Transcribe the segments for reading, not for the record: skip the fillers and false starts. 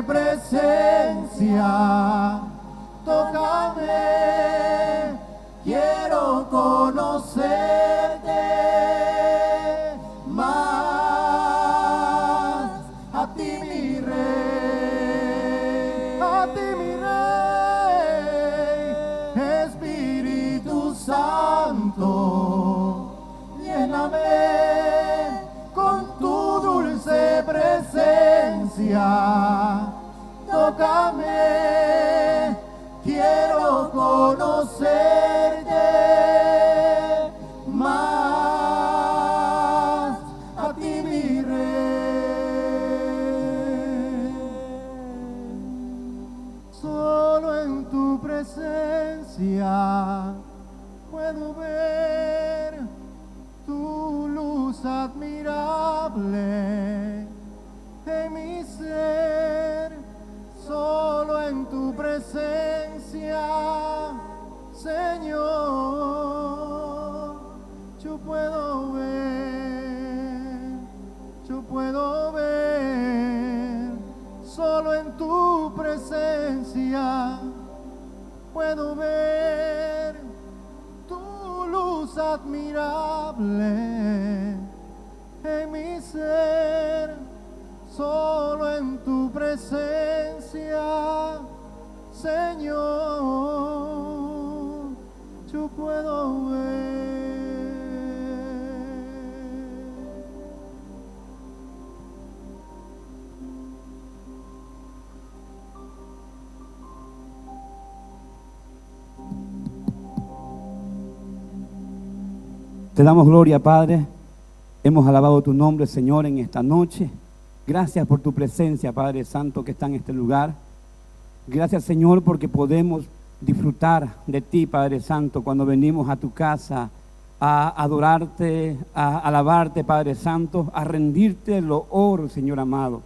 presencia, tócame, quiero conocerte más, a ti mi rey, a ti mi rey, Espíritu Santo, lléname con tu dulce presencia, tócame, quiero conocerte más, a ti mi rey. Solo en tu presencia puedo ver tu luz admirable en mi ser. Solo en tu presencia, Señor, yo puedo ver, solo en tu presencia puedo ver tu luz admirable en mi ser. Solo en tu presencia, Señor, yo puedo ver. Te damos gloria, Padre. Hemos alabado tu nombre, Señor, en esta noche. Gracias por tu presencia, Padre Santo, que está en este lugar. Gracias, Señor, porque podemos disfrutar de ti, Padre Santo, cuando venimos a tu casa a adorarte, a alabarte, Padre Santo, a rendirte loor, Señor amado.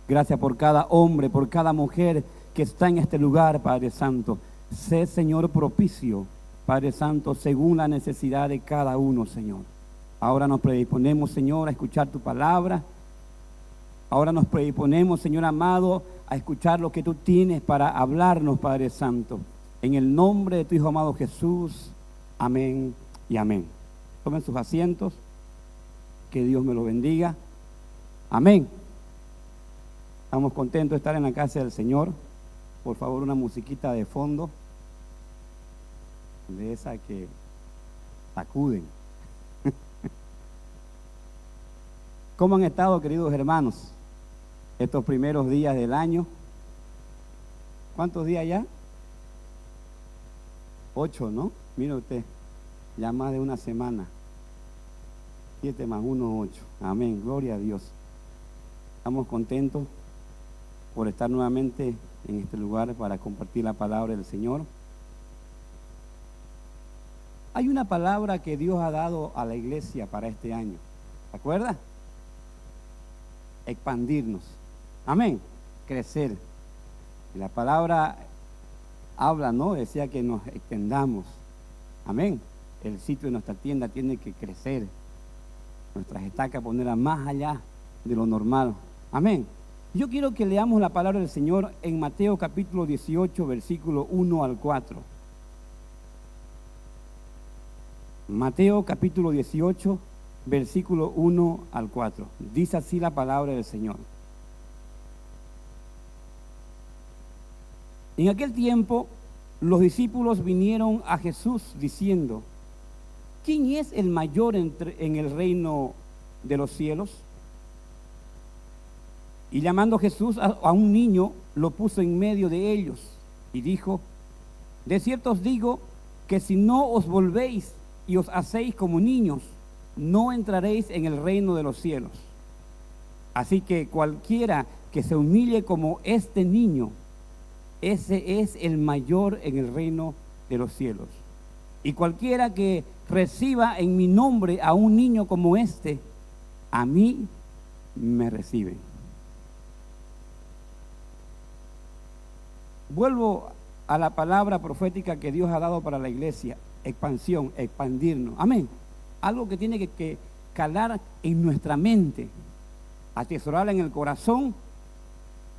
Gracias por cada hombre, por cada mujer que está en este lugar, Padre Santo. Sé, Señor, propicio, Padre Santo, según la necesidad de cada uno, Señor. Ahora nos predisponemos, Señor, a escuchar tu palabra. Ahora nos predisponemos, Señor amado, a escuchar lo que tú tienes para hablarnos, Padre Santo. En el nombre de tu Hijo amado Jesús, amén y amén. Tomen sus asientos, que Dios me lo bendiga. Amén. Estamos contentos de estar en la casa del Señor. Por favor, una musiquita de fondo, de esa que sacuden. ¿Cómo han estado, queridos hermanos, estos primeros días del año? ¿Cuántos días ya? 8, ¿no? Mire usted, ya más de una semana. 7 más 1, 8. Amén, gloria a Dios. Estamos contentos por estar nuevamente en este lugar para compartir la palabra del Señor. Hay una palabra que Dios ha dado a la iglesia para este año. ¿Se acuerda? Expandirnos. Amén. Crecer. Y la palabra habla, ¿no? Decía que nos extendamos. Amén. El sitio de nuestra tienda tiene que crecer. Nuestras estacas ponerlas más allá de lo normal. Amén. Yo quiero que leamos la palabra del Señor en Mateo capítulo 18, versículo 1 al 4. Mateo capítulo 18, versículo 1 al 4. Dice así la palabra del Señor. En aquel tiempo, los discípulos vinieron a Jesús diciendo: ¿quién es el mayor en el reino de los cielos? Y llamando Jesús a un niño, lo puso en medio de ellos y dijo: de cierto os digo que si no os volvéis y os hacéis como niños, no entraréis en el reino de los cielos. Así que cualquiera que se humille como este niño, ese es el mayor en el reino de los cielos. Y cualquiera que reciba en mi nombre a un niño como este, a mí me recibe. Vuelvo a la palabra profética que Dios ha dado para la iglesia: expansión, expandirnos. Amén. Algo que tiene que calar en nuestra mente, atesorarla en el corazón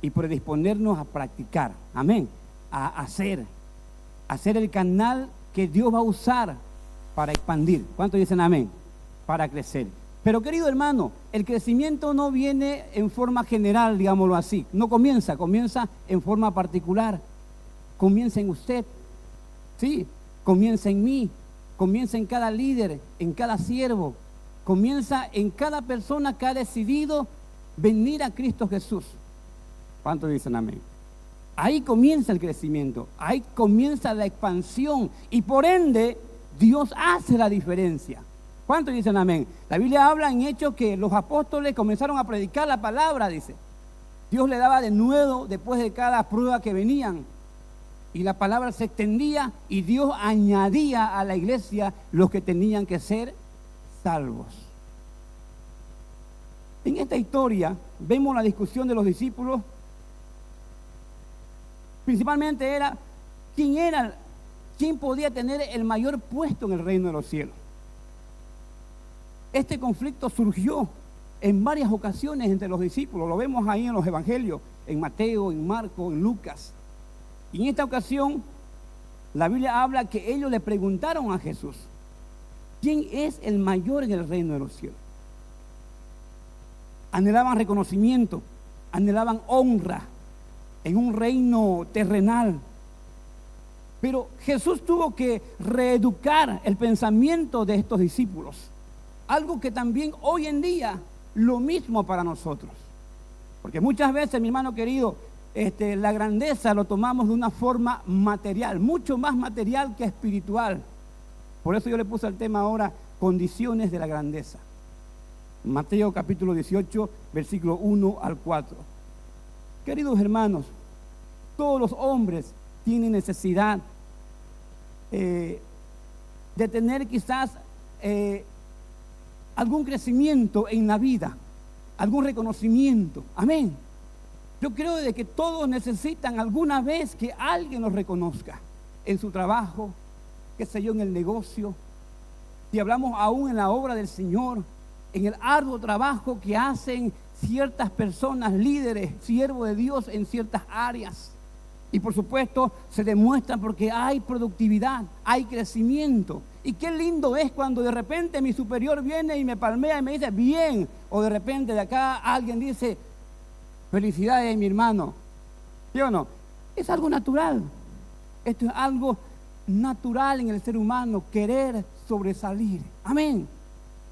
y predisponernos a practicar, amén, a hacer el canal que Dios va a usar para expandir. ¿Cuántos dicen amén? Para crecer. Pero querido hermano, el crecimiento no viene en forma general, digámoslo así. No comienza en forma particular. Comienza en usted, sí, comienza en mí, comienza en cada líder, en cada siervo, comienza en cada persona que ha decidido venir a Cristo Jesús. ¿Cuántos dicen amén? Ahí comienza el crecimiento, ahí comienza la expansión y por ende Dios hace la diferencia. ¿Cuántos dicen amén? La Biblia habla en Hechos que los apóstoles comenzaron a predicar la palabra, dice. Dios le daba de nuevo después de cada prueba que venían. Y la palabra se extendía y Dios añadía a la iglesia los que tenían que ser salvos. En esta historia vemos la discusión de los discípulos. Principalmente era quién podía tener el mayor puesto en el reino de los cielos. Este conflicto surgió en varias ocasiones entre los discípulos. Lo vemos ahí en los evangelios, en Mateo, en Marcos, en Lucas. Y en esta ocasión, la Biblia habla que ellos le preguntaron a Jesús, ¿quién es el mayor en el reino de los cielos? Anhelaban reconocimiento, anhelaban honra en un reino terrenal. Pero Jesús tuvo que reeducar el pensamiento de estos discípulos. Algo que también hoy en día, lo mismo para nosotros. Porque muchas veces, mi hermano querido, la grandeza lo tomamos de una forma material, mucho más material que espiritual. Por eso yo le puse al tema ahora, condiciones de la grandeza. Mateo capítulo 18, versículo 1 al 4. Queridos hermanos, todos los hombres tienen necesidad de tener quizás algún crecimiento en la vida, algún reconocimiento. Amén. Yo creo de que todos necesitan alguna vez que alguien los reconozca en su trabajo, qué sé yo, en el negocio. Si hablamos aún en la obra del Señor, en el arduo trabajo que hacen ciertas personas, líderes, siervos de Dios en ciertas áreas. Y por supuesto se demuestra porque hay productividad, hay crecimiento. Y qué lindo es cuando de repente mi superior viene y me palmea y me dice bien. O de repente de acá alguien dice felicidades mi hermano. ¿Sí o no? Es algo natural. Esto es algo natural en el ser humano, querer sobresalir. Amén.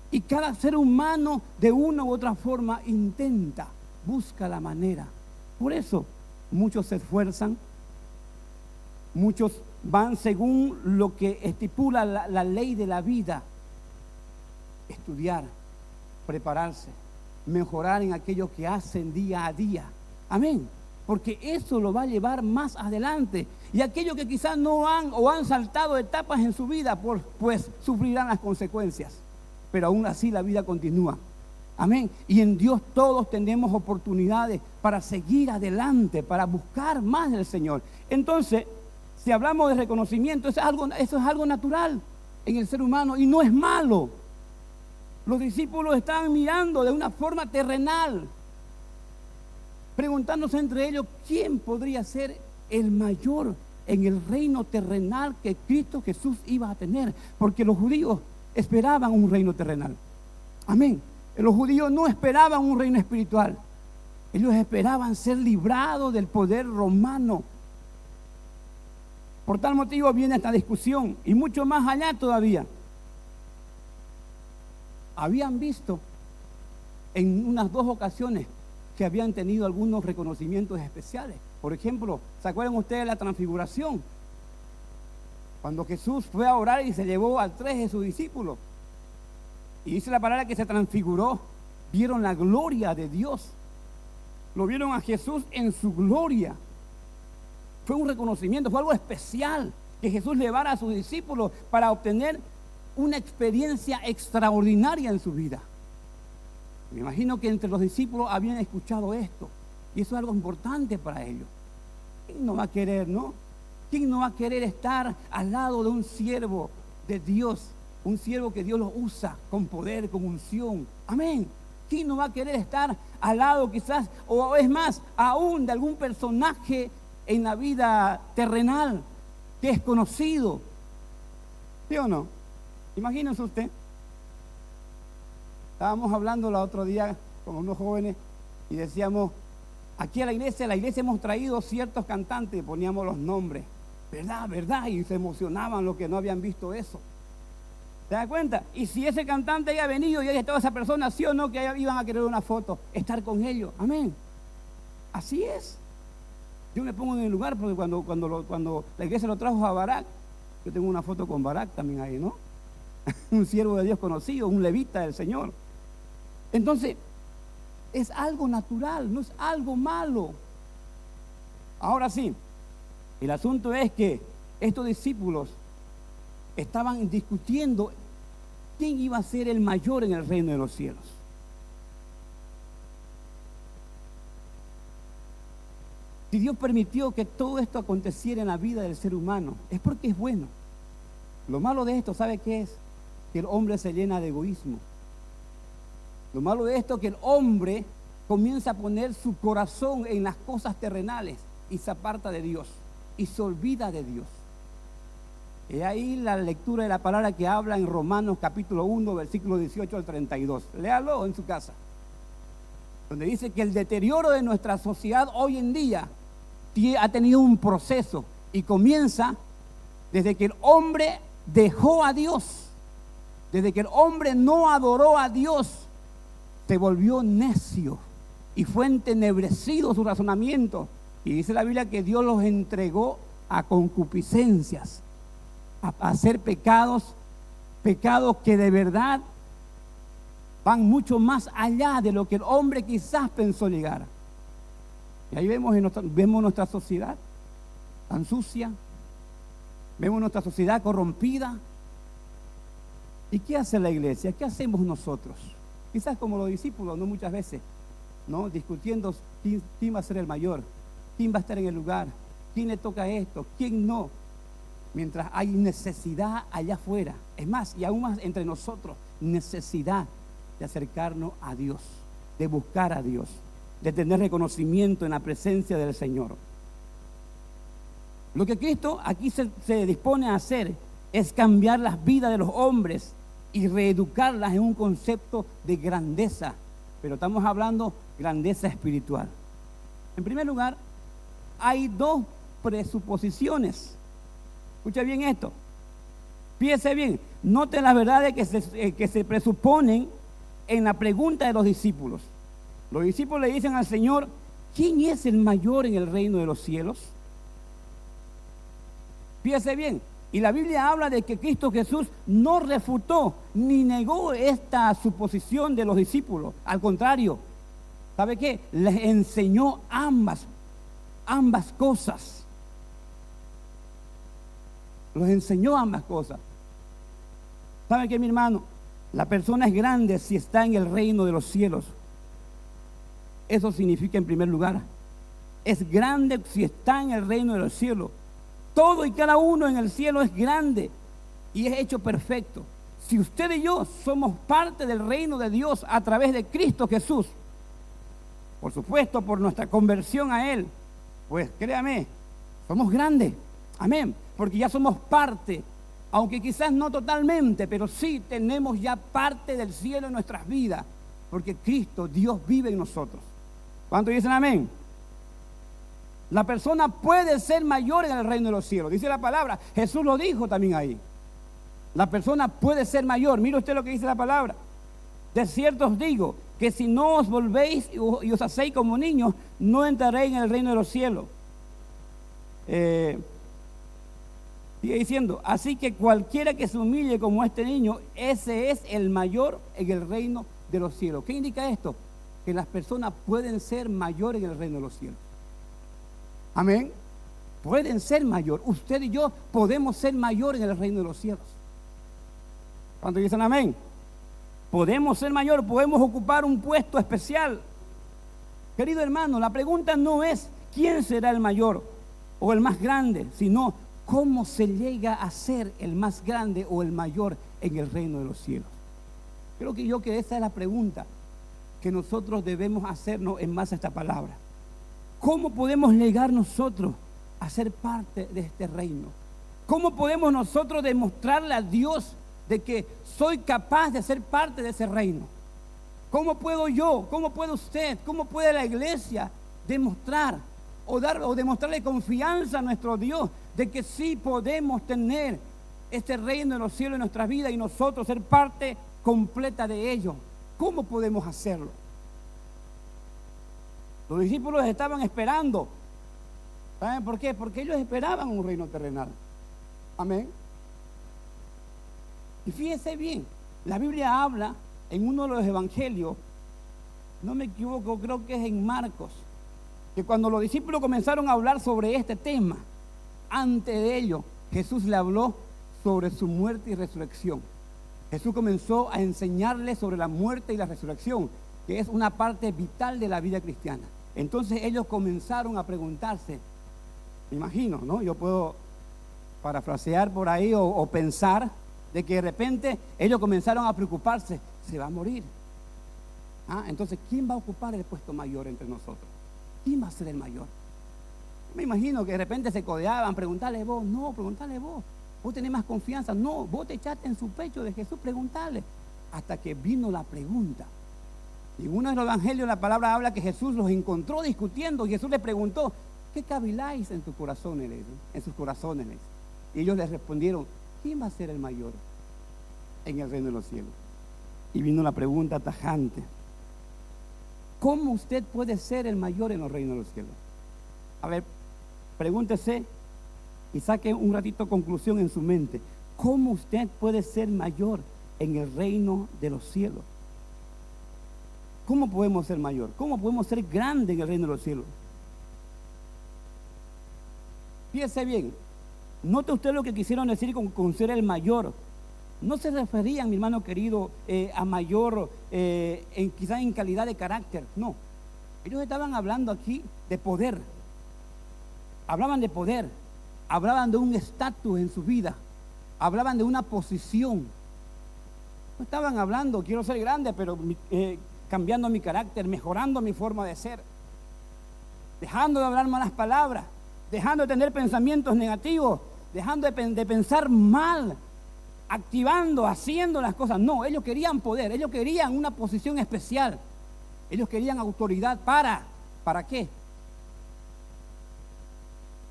Y cada ser humano de una u otra forma intenta, busca la manera. Por eso muchos se esfuerzan, muchos van según lo que estipula la ley de la vida. Estudiar, prepararse, mejorar en aquello que hacen día a día. Amén. Porque eso lo va a llevar más adelante. Y aquellos que quizás no han saltado etapas en su vida, pues sufrirán las consecuencias. Pero aún así la vida continúa. Amén. Y en Dios todos tenemos oportunidades para seguir adelante, para buscar más del Señor. Entonces, si hablamos de reconocimiento, eso es algo natural en el ser humano y no es malo. Los discípulos estaban mirando de una forma terrenal, preguntándose entre ellos quién podría ser el mayor en el reino terrenal que Cristo Jesús iba a tener, porque los judíos esperaban un reino terrenal. Amén. Los judíos no esperaban un reino espiritual. Ellos esperaban ser librados del poder romano. Por tal motivo viene esta discusión y mucho más allá todavía. Habían visto en unas 2 ocasiones que habían tenido algunos reconocimientos especiales. Por ejemplo, ¿se acuerdan ustedes de la transfiguración? Cuando Jesús fue a orar y se llevó a 3 de sus discípulos. Y dice la palabra que se transfiguró. Vieron la gloria de Dios. Lo vieron a Jesús en su gloria. Fue un reconocimiento, fue algo especial que Jesús llevara a sus discípulos para obtener una experiencia extraordinaria en su vida. Me imagino que entre los discípulos habían escuchado esto. Y eso es algo importante para ellos. ¿Quién no va a querer, no? ¿Quién no va a querer estar al lado de un siervo de Dios? Un siervo que Dios lo usa con poder, con unción. Amén. ¿Quién no va a querer estar al lado quizás, o es más, aún de algún personaje en la vida terrenal que es conocido? ¿Sí o no? Imagínense usted. Estábamos hablando el otro día con unos jóvenes y decíamos, aquí a la iglesia hemos traído ciertos cantantes y poníamos los nombres. ¿Verdad? ¿Verdad? Y se emocionaban los que no habían visto eso. ¿Te das cuenta? Y si ese cantante haya venido y haya estado esa persona, sí o no, que iban a querer una foto, estar con ellos. Amén. Así es. Yo me pongo en el lugar porque cuando la iglesia lo trajo a Barak, yo tengo una foto con Barak también ahí, ¿no? Un siervo de Dios conocido, un levita del Señor. Entonces, es algo natural, no es algo malo. Ahora sí, el asunto es que estos discípulos estaban discutiendo quién iba a ser el mayor en el reino de los cielos. Si Dios permitió que todo esto aconteciera en la vida del ser humano, es porque es bueno. Lo malo de esto, ¿sabe qué es? Que el hombre se llena de egoísmo. Lo malo de esto es que el hombre comienza a poner su corazón en las cosas terrenales y se aparta de Dios y se olvida de Dios. Y ahí la lectura de la palabra que habla en Romanos capítulo 1, versículo 18 al 32. Léalo en su casa. Donde dice que el deterioro de nuestra sociedad hoy en día ha tenido un proceso y comienza desde que el hombre dejó a Dios, desde que el hombre no adoró a Dios, se volvió necio y fue entenebrecido su razonamiento. Y dice la Biblia que Dios los entregó a concupiscencias, a hacer pecados que de verdad van mucho más allá de lo que el hombre quizás pensó llegar. Y ahí vemos nuestra sociedad tan sucia, vemos nuestra sociedad corrompida. ¿Y qué hace la iglesia? ¿Qué hacemos nosotros? Quizás como los discípulos, no muchas veces, ¿no? Discutiendo quién va a ser el mayor, quién va a estar en el lugar, quién le toca esto, quién no. Mientras hay necesidad allá afuera, es más, y aún más entre nosotros, necesidad de acercarnos a Dios, de buscar a Dios, de tener reconocimiento en la presencia del Señor. Lo que Cristo aquí se dispone a hacer es cambiar las vidas de los hombres y reeducarlas en un concepto de grandeza, pero estamos hablando grandeza espiritual. En primer lugar, hay dos presuposiciones. Escucha bien esto. Fíjese bien, note las verdades que se presuponen en la pregunta de los discípulos. Los discípulos le dicen al Señor, ¿quién es el mayor en el reino de los cielos? Fíjese bien, y la Biblia habla de que Cristo Jesús no refutó ni negó esta suposición de los discípulos. Al contrario, ¿sabe qué? Les enseñó ambas cosas. Los enseñó ambas cosas. ¿Sabe qué, mi hermano? La persona es grande si está en el reino de los cielos. Eso significa, en primer lugar, es grande si está en el reino de los cielos. Todo y cada uno en el cielo es grande y es hecho perfecto. Si usted y yo somos parte del reino de Dios a través de Cristo Jesús, por supuesto por nuestra conversión a Él, pues créame, somos grandes. Amén. Porque ya somos parte, aunque quizás no totalmente, pero sí tenemos ya parte del cielo en nuestras vidas, porque Cristo, Dios vive en nosotros. ¿Cuántos dicen amén? La persona puede ser mayor en el reino de los cielos. Dice la palabra, Jesús lo dijo también ahí. La persona puede ser mayor. Mire usted lo que dice la palabra. De cierto os digo, que si no os volvéis y os hacéis como niños, no entraréis en el reino de los cielos. Sigue diciendo, así que cualquiera que se humille como este niño, ese es el mayor en el reino de los cielos. ¿Qué indica esto? Que las personas pueden ser mayores en el reino de los cielos. Amén. Pueden ser mayor. Usted y yo podemos ser mayor en el reino de los cielos. ¿Cuántos dicen amén? Podemos ser mayor, podemos ocupar un puesto especial. Querido hermano, la pregunta no es quién será el mayor o el más grande, sino cómo se llega a ser el más grande o el mayor en el reino de los cielos. Creo que esa es la pregunta que nosotros debemos hacernos en base a esta palabra. ¿Cómo podemos llegar nosotros a ser parte de este reino? ¿Cómo podemos nosotros demostrarle a Dios de que soy capaz de ser parte de ese reino? ¿Cómo puedo yo, cómo puede usted, cómo puede la iglesia demostrar o demostrarle confianza a nuestro Dios de que sí podemos tener este reino de los cielos en nuestras vidas y nosotros ser parte completa de ello? ¿Cómo podemos hacerlo? Los discípulos estaban esperando. ¿Saben por qué? Porque ellos esperaban un reino terrenal. Amén. Y fíjense bien, la Biblia habla en uno de los evangelios, no me equivoco, creo que es en Marcos, que cuando los discípulos comenzaron a hablar sobre este tema, antes de ello, Jesús le habló sobre su muerte y resurrección. Jesús comenzó a enseñarles sobre la muerte y la resurrección, que es una parte vital de la vida cristiana. Entonces ellos comenzaron a preguntarse, me imagino, ¿no? Yo puedo parafrasear por ahí o pensar de que de repente ellos comenzaron a preocuparse, se va a morir. Entonces, ¿quién va a ocupar el puesto mayor entre nosotros? ¿Quién va a ser el mayor? Me imagino que de repente se codeaban, preguntarle vos, no, preguntarle vos. Vos tenés más confianza, no, vos te echaste en su pecho de Jesús, preguntarle. Hasta que vino la pregunta. Y en uno de los evangelios la palabra habla que Jesús los encontró discutiendo y Jesús les preguntó, ¿qué caviláis en tus corazones? En sus corazones. Y ellos les respondieron, ¿quién va a ser el mayor en el reino de los cielos? Y vino la pregunta tajante, ¿cómo usted puede ser el mayor en los reinos de los cielos? A ver, pregúntese y saque un ratito conclusión en su mente. ¿Cómo usted puede ser mayor en el reino de los cielos? ¿Cómo podemos ser mayor? ¿Cómo podemos ser grande en el reino de los cielos? Fíjese bien, note usted lo que quisieron decir con ser el mayor. No se referían, mi hermano querido, a mayor quizás en calidad de carácter, no. Ellos estaban hablando aquí de poder. Hablaban de poder, hablaban de un estatus en su vida, hablaban de una posición. No estaban hablando, quiero ser grande, pero cambiando mi carácter, mejorando mi forma de ser, dejando de hablar malas palabras, dejando de tener pensamientos negativos, dejando de pensar mal, activando, haciendo las cosas. No, ellos querían poder, ellos querían una posición especial, ellos querían autoridad. ¿Para qué?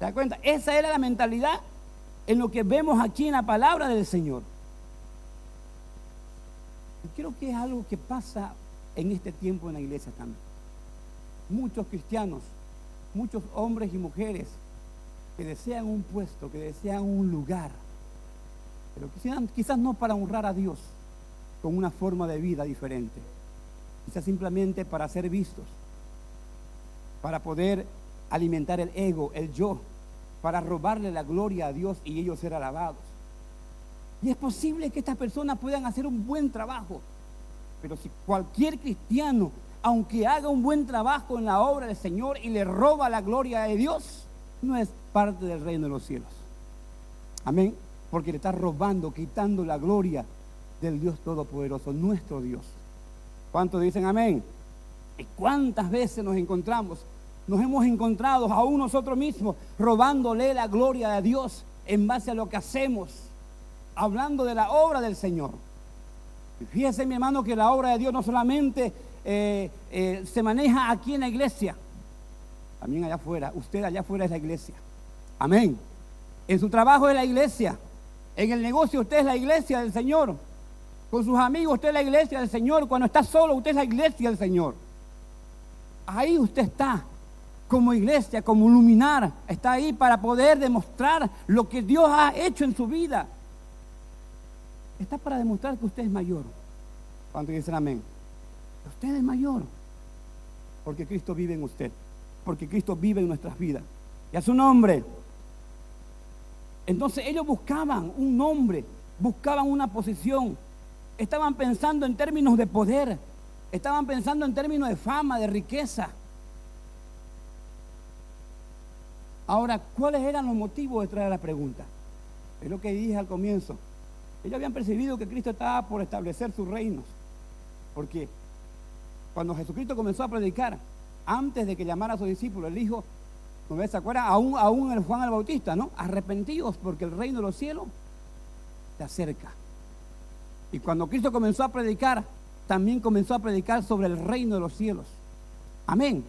¿Se da cuenta? Esa era la mentalidad en lo que vemos aquí en la palabra del Señor. Y creo que es algo que pasa en este tiempo en la iglesia también. Muchos cristianos, muchos hombres y mujeres que desean un puesto, que desean un lugar, pero quizás no para honrar a Dios con una forma de vida diferente, quizás simplemente para ser vistos, para poder alimentar el ego, el yo, para robarle la gloria a Dios y ellos ser alabados. Y es posible que estas personas puedan hacer un buen trabajo, pero si cualquier cristiano, aunque haga un buen trabajo en la obra del Señor y le roba la gloria de Dios, no es parte del reino de los cielos. Amén. Porque le está robando, quitando la gloria del Dios Todopoderoso, nuestro Dios. ¿Cuántos dicen amén? ¿Y cuántas veces nos hemos encontrado aún nosotros mismos robándole la gloria de Dios en base a lo que hacemos, hablando de la obra del Señor? Y fíjese, mi hermano, que la obra de Dios no solamente se maneja aquí en la iglesia, también allá afuera. Usted allá afuera es la iglesia. Amén. En su trabajo es la iglesia. En el negocio usted es la iglesia del Señor. Con sus amigos usted es la iglesia del Señor. Cuando está solo usted es la iglesia del Señor. Ahí usted está como iglesia, como luminar. Está ahí para poder demostrar lo que Dios ha hecho en su vida. Está para demostrar que usted es mayor. ¿Cuántos dicen amén? Usted es mayor porque Cristo vive en usted, porque Cristo vive en nuestras vidas. Y a su nombre. Entonces ellos buscaban un nombre, buscaban una posición, estaban pensando en términos de poder, estaban pensando en términos de fama, de riqueza. Ahora, ¿cuáles eran los motivos detrás de la pregunta? Es lo que dije al comienzo. Ellos habían percibido que Cristo estaba por establecer sus reinos, porque cuando Jesucristo comenzó a predicar, antes de que llamara a sus discípulos, él dijo, ¿no se acuerdan? Aún el Juan el Bautista, ¿no? Arrepentidos porque el reino de los cielos se acerca. Y cuando Cristo comenzó a predicar, también comenzó a predicar sobre el reino de los cielos. Amén.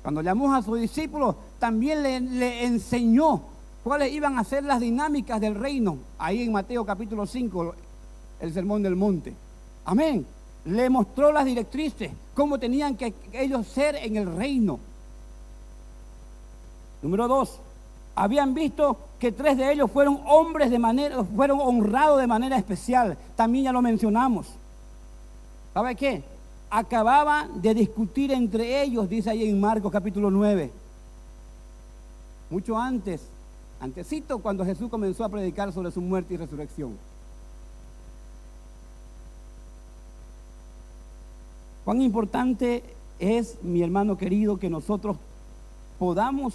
Cuando llamó a sus discípulos, también le enseñó cuáles iban a ser las dinámicas del reino. Ahí en Mateo capítulo 5, el sermón del monte. Amén. Le mostró las directrices, cómo tenían que ellos ser en el reino. Número 2, habían visto que 3 de ellos fueron fueron honrados de manera especial. También ya lo mencionamos. ¿Sabe qué? Acababan de discutir entre ellos, dice ahí en Marcos capítulo 9. Mucho antesito, cuando Jesús comenzó a predicar sobre su muerte y resurrección. Cuán importante es, mi hermano querido, que nosotros podamos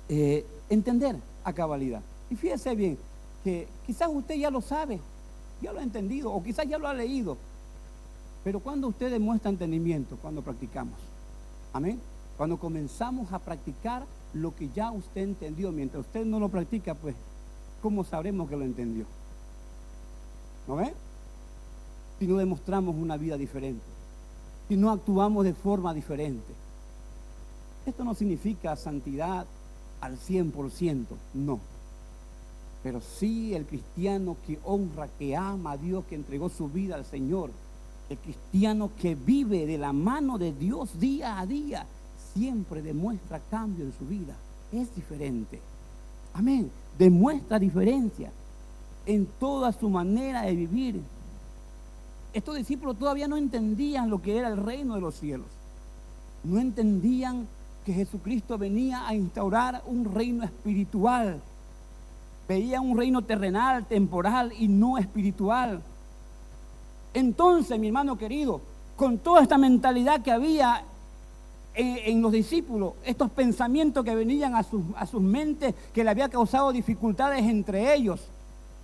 entender a cabalidad. Y fíjese bien, que quizás usted ya lo sabe, ya lo ha entendido, o quizás ya lo ha leído. Pero cuando usted demuestra entendimiento, cuando practicamos. Amén. Cuando comenzamos a practicar lo que ya usted entendió. Mientras usted no lo practica, pues, ¿cómo sabremos que lo entendió? ¿No ve? Si no demostramos una vida diferente, si no actuamos de forma diferente. Esto no significa santidad al 100%, no. Pero sí el cristiano que honra, que ama a Dios, que entregó su vida al Señor, el cristiano que vive de la mano de Dios día a día, siempre demuestra cambio en su vida. Es diferente. Amén. Demuestra diferencia en toda su manera de vivir. Estos discípulos todavía no entendían lo que era el reino de los cielos. No entendían que Jesucristo venía a instaurar un reino espiritual. Veían un reino terrenal, temporal y no espiritual. Entonces, mi hermano querido, con toda esta mentalidad que había en los discípulos, estos pensamientos que venían a sus mentes, que le había causado dificultades entre ellos,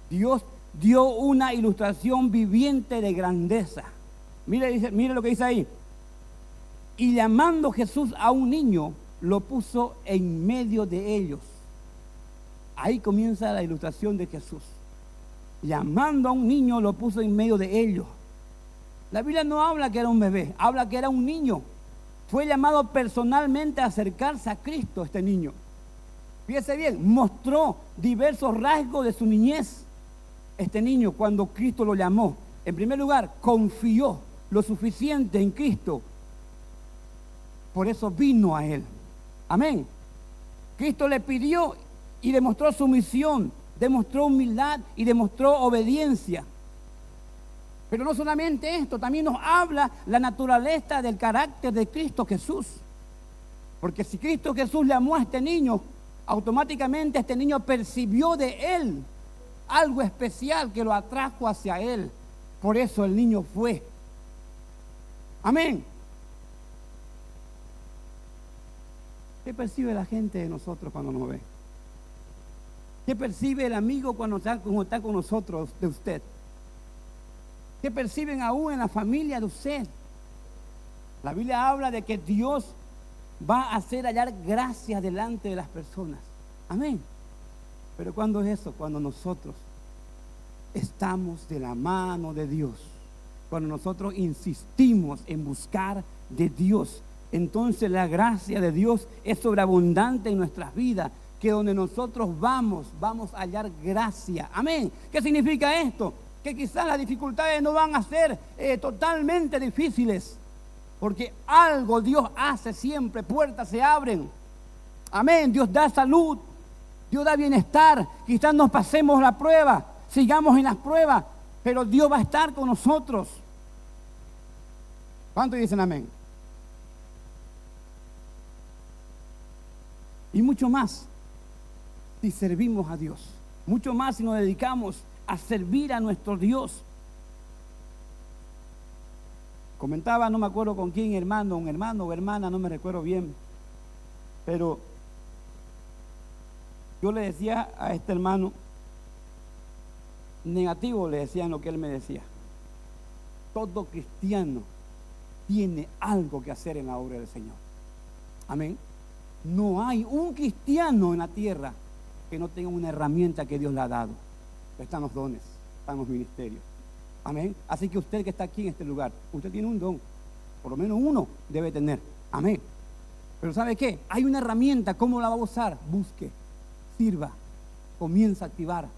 Dios dio una ilustración viviente de grandeza. Mire lo que dice ahí. Y llamando Jesús a un niño, lo puso en medio de ellos. Ahí comienza la ilustración de Jesús. Llamando a un niño, lo puso en medio de ellos. La Biblia no habla que era un bebé, habla que era un niño. Fue llamado personalmente a acercarse a Cristo este niño. Fíjese bien, mostró diversos rasgos de su niñez. Este niño, cuando Cristo lo llamó, en primer lugar, confió lo suficiente en Cristo. Por eso vino a él. Amén. Cristo le pidió y demostró sumisión, demostró humildad y demostró obediencia. Pero no solamente esto, también nos habla la naturaleza del carácter de Cristo Jesús. Porque si Cristo Jesús le amó a este niño, automáticamente este niño percibió de él algo especial que lo atrajo hacia él. Por eso el niño fue. Amén. ¿Qué percibe la gente de nosotros cuando nos ve? ¿Qué percibe el amigo cuando está con nosotros de usted? ¿Qué perciben aún en la familia de usted? La Biblia habla de que Dios va a hacer hallar gracia delante de las personas. Amén. Pero ¿cuándo es eso? Cuando nosotros estamos de la mano de Dios. Cuando nosotros insistimos en buscar de Dios. Entonces la gracia de Dios es sobreabundante en nuestras vidas. Que donde nosotros vamos a hallar gracia. Amén. ¿Qué significa esto? Que quizás las dificultades no van a ser totalmente difíciles. Porque algo Dios hace siempre. Puertas se abren. Amén. Dios da salud. Dios da bienestar. Quizás nos pasemos la prueba. Sigamos en las pruebas. Pero Dios va a estar con nosotros. ¿Cuántos dicen amén? Y mucho más si servimos a Dios. Mucho más si nos dedicamos a servir a nuestro Dios. Comentaba, no me acuerdo con quién, un hermano o hermana, no me recuerdo bien. Pero yo le decía a este hermano, negativo le decían lo que él me decía. Todo cristiano tiene algo que hacer en la obra del Señor. Amén. No hay un cristiano en la tierra que no tenga una herramienta que Dios le ha dado. Están los dones, están los ministerios. Amén. Así que usted que está aquí en este lugar, usted tiene un don. Por lo menos uno debe tener. Amén. Pero ¿sabe qué? Hay una herramienta. ¿Cómo la va a usar? Busque, sirva, comienza a activar.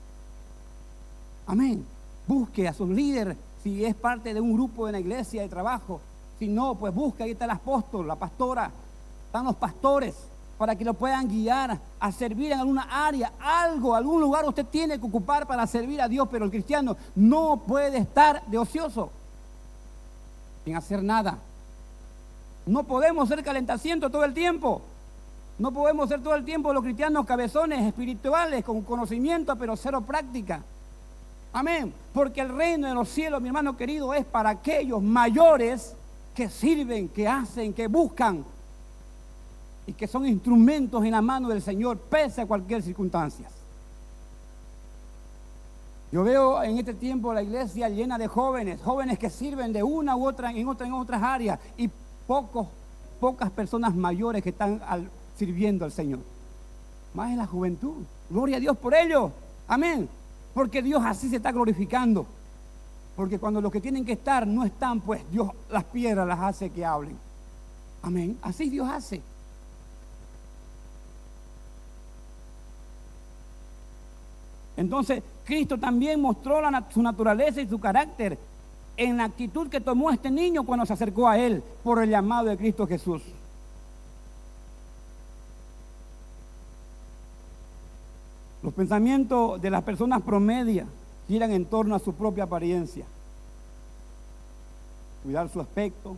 Amén. Busque a sus líderes. Si es parte de un grupo de la iglesia de trabajo. Si no, pues busca. Ahí está el apóstol, la pastora. Están los pastores para que lo puedan guiar a servir en alguna área, algún lugar usted tiene que ocupar para servir a Dios, pero el cristiano no puede estar de ocioso, sin hacer nada. No podemos ser calentacientos todo el tiempo. No podemos ser todo el tiempo los cristianos cabezones espirituales con conocimiento, pero cero práctica. Amén. Porque el reino de los cielos, mi hermano querido, es para aquellos mayores que sirven, que hacen, que buscan y que son instrumentos en la mano del Señor, pese a cualquier circunstancia. Yo veo en este tiempo la iglesia llena de jóvenes que sirven de una u otra en otras áreas, y pocas personas mayores que están sirviendo al Señor. Más en la juventud. Gloria a Dios por ello. Amén. Porque Dios así se está glorificando. Porque cuando los que tienen que estar no están, pues Dios las piedras las hace que hablen. Amén. Así Dios hace. Entonces, Cristo también mostró su naturaleza y su carácter en la actitud que tomó este niño cuando se acercó a él por el llamado de Cristo Jesús. Los pensamientos de las personas promedias giran en torno a su propia apariencia. Cuidar su aspecto,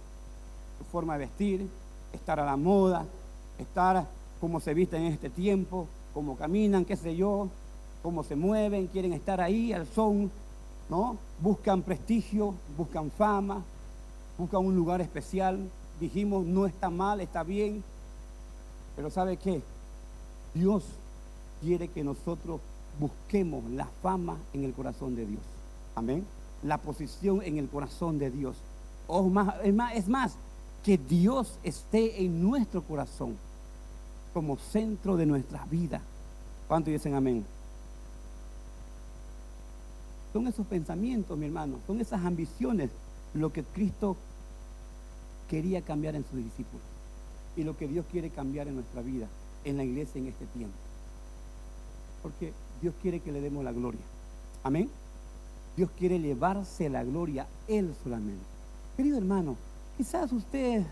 su forma de vestir, estar a la moda, estar como se visten en este tiempo, cómo caminan, qué sé yo, cómo se mueven, quieren estar ahí al son, ¿no? Buscan prestigio, buscan fama, buscan un lugar especial. Dijimos, no está mal, está bien, pero ¿sabe qué? Dios quiere que nosotros busquemos la fama en el corazón de Dios. Amén. La posición en el corazón de Dios. Es más, que Dios esté en nuestro corazón como centro de nuestra vida. ¿Cuántos dicen amén? Son esos pensamientos, mi hermano, son esas ambiciones lo que Cristo quería cambiar en sus discípulos y lo que Dios quiere cambiar en nuestra vida, en la iglesia en este tiempo. Porque Dios quiere que le demos la gloria. Amén. Dios quiere llevarse la gloria Él solamente. Querido hermano, quizás usted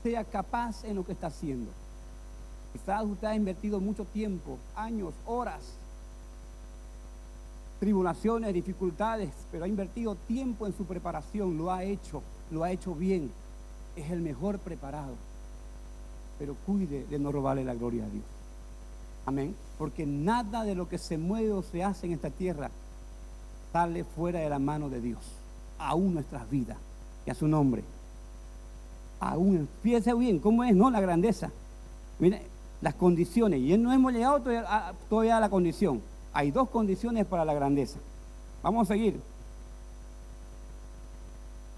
sea capaz en lo que está haciendo. Quizás usted ha invertido mucho tiempo, años, horas, tribulaciones, dificultades, pero ha invertido tiempo en su preparación, lo ha hecho bien, es el mejor preparado. Pero cuide de no robarle la gloria a Dios. Amén. Porque nada de lo que se mueve o se hace en esta tierra sale fuera de la mano de Dios, aún nuestras vidas, y a su nombre. Aún, fíjese bien cómo es, ¿no? La grandeza. Mire, las condiciones, y no hemos llegado todavía a la condición. Hay dos condiciones para la grandeza. Vamos a seguir.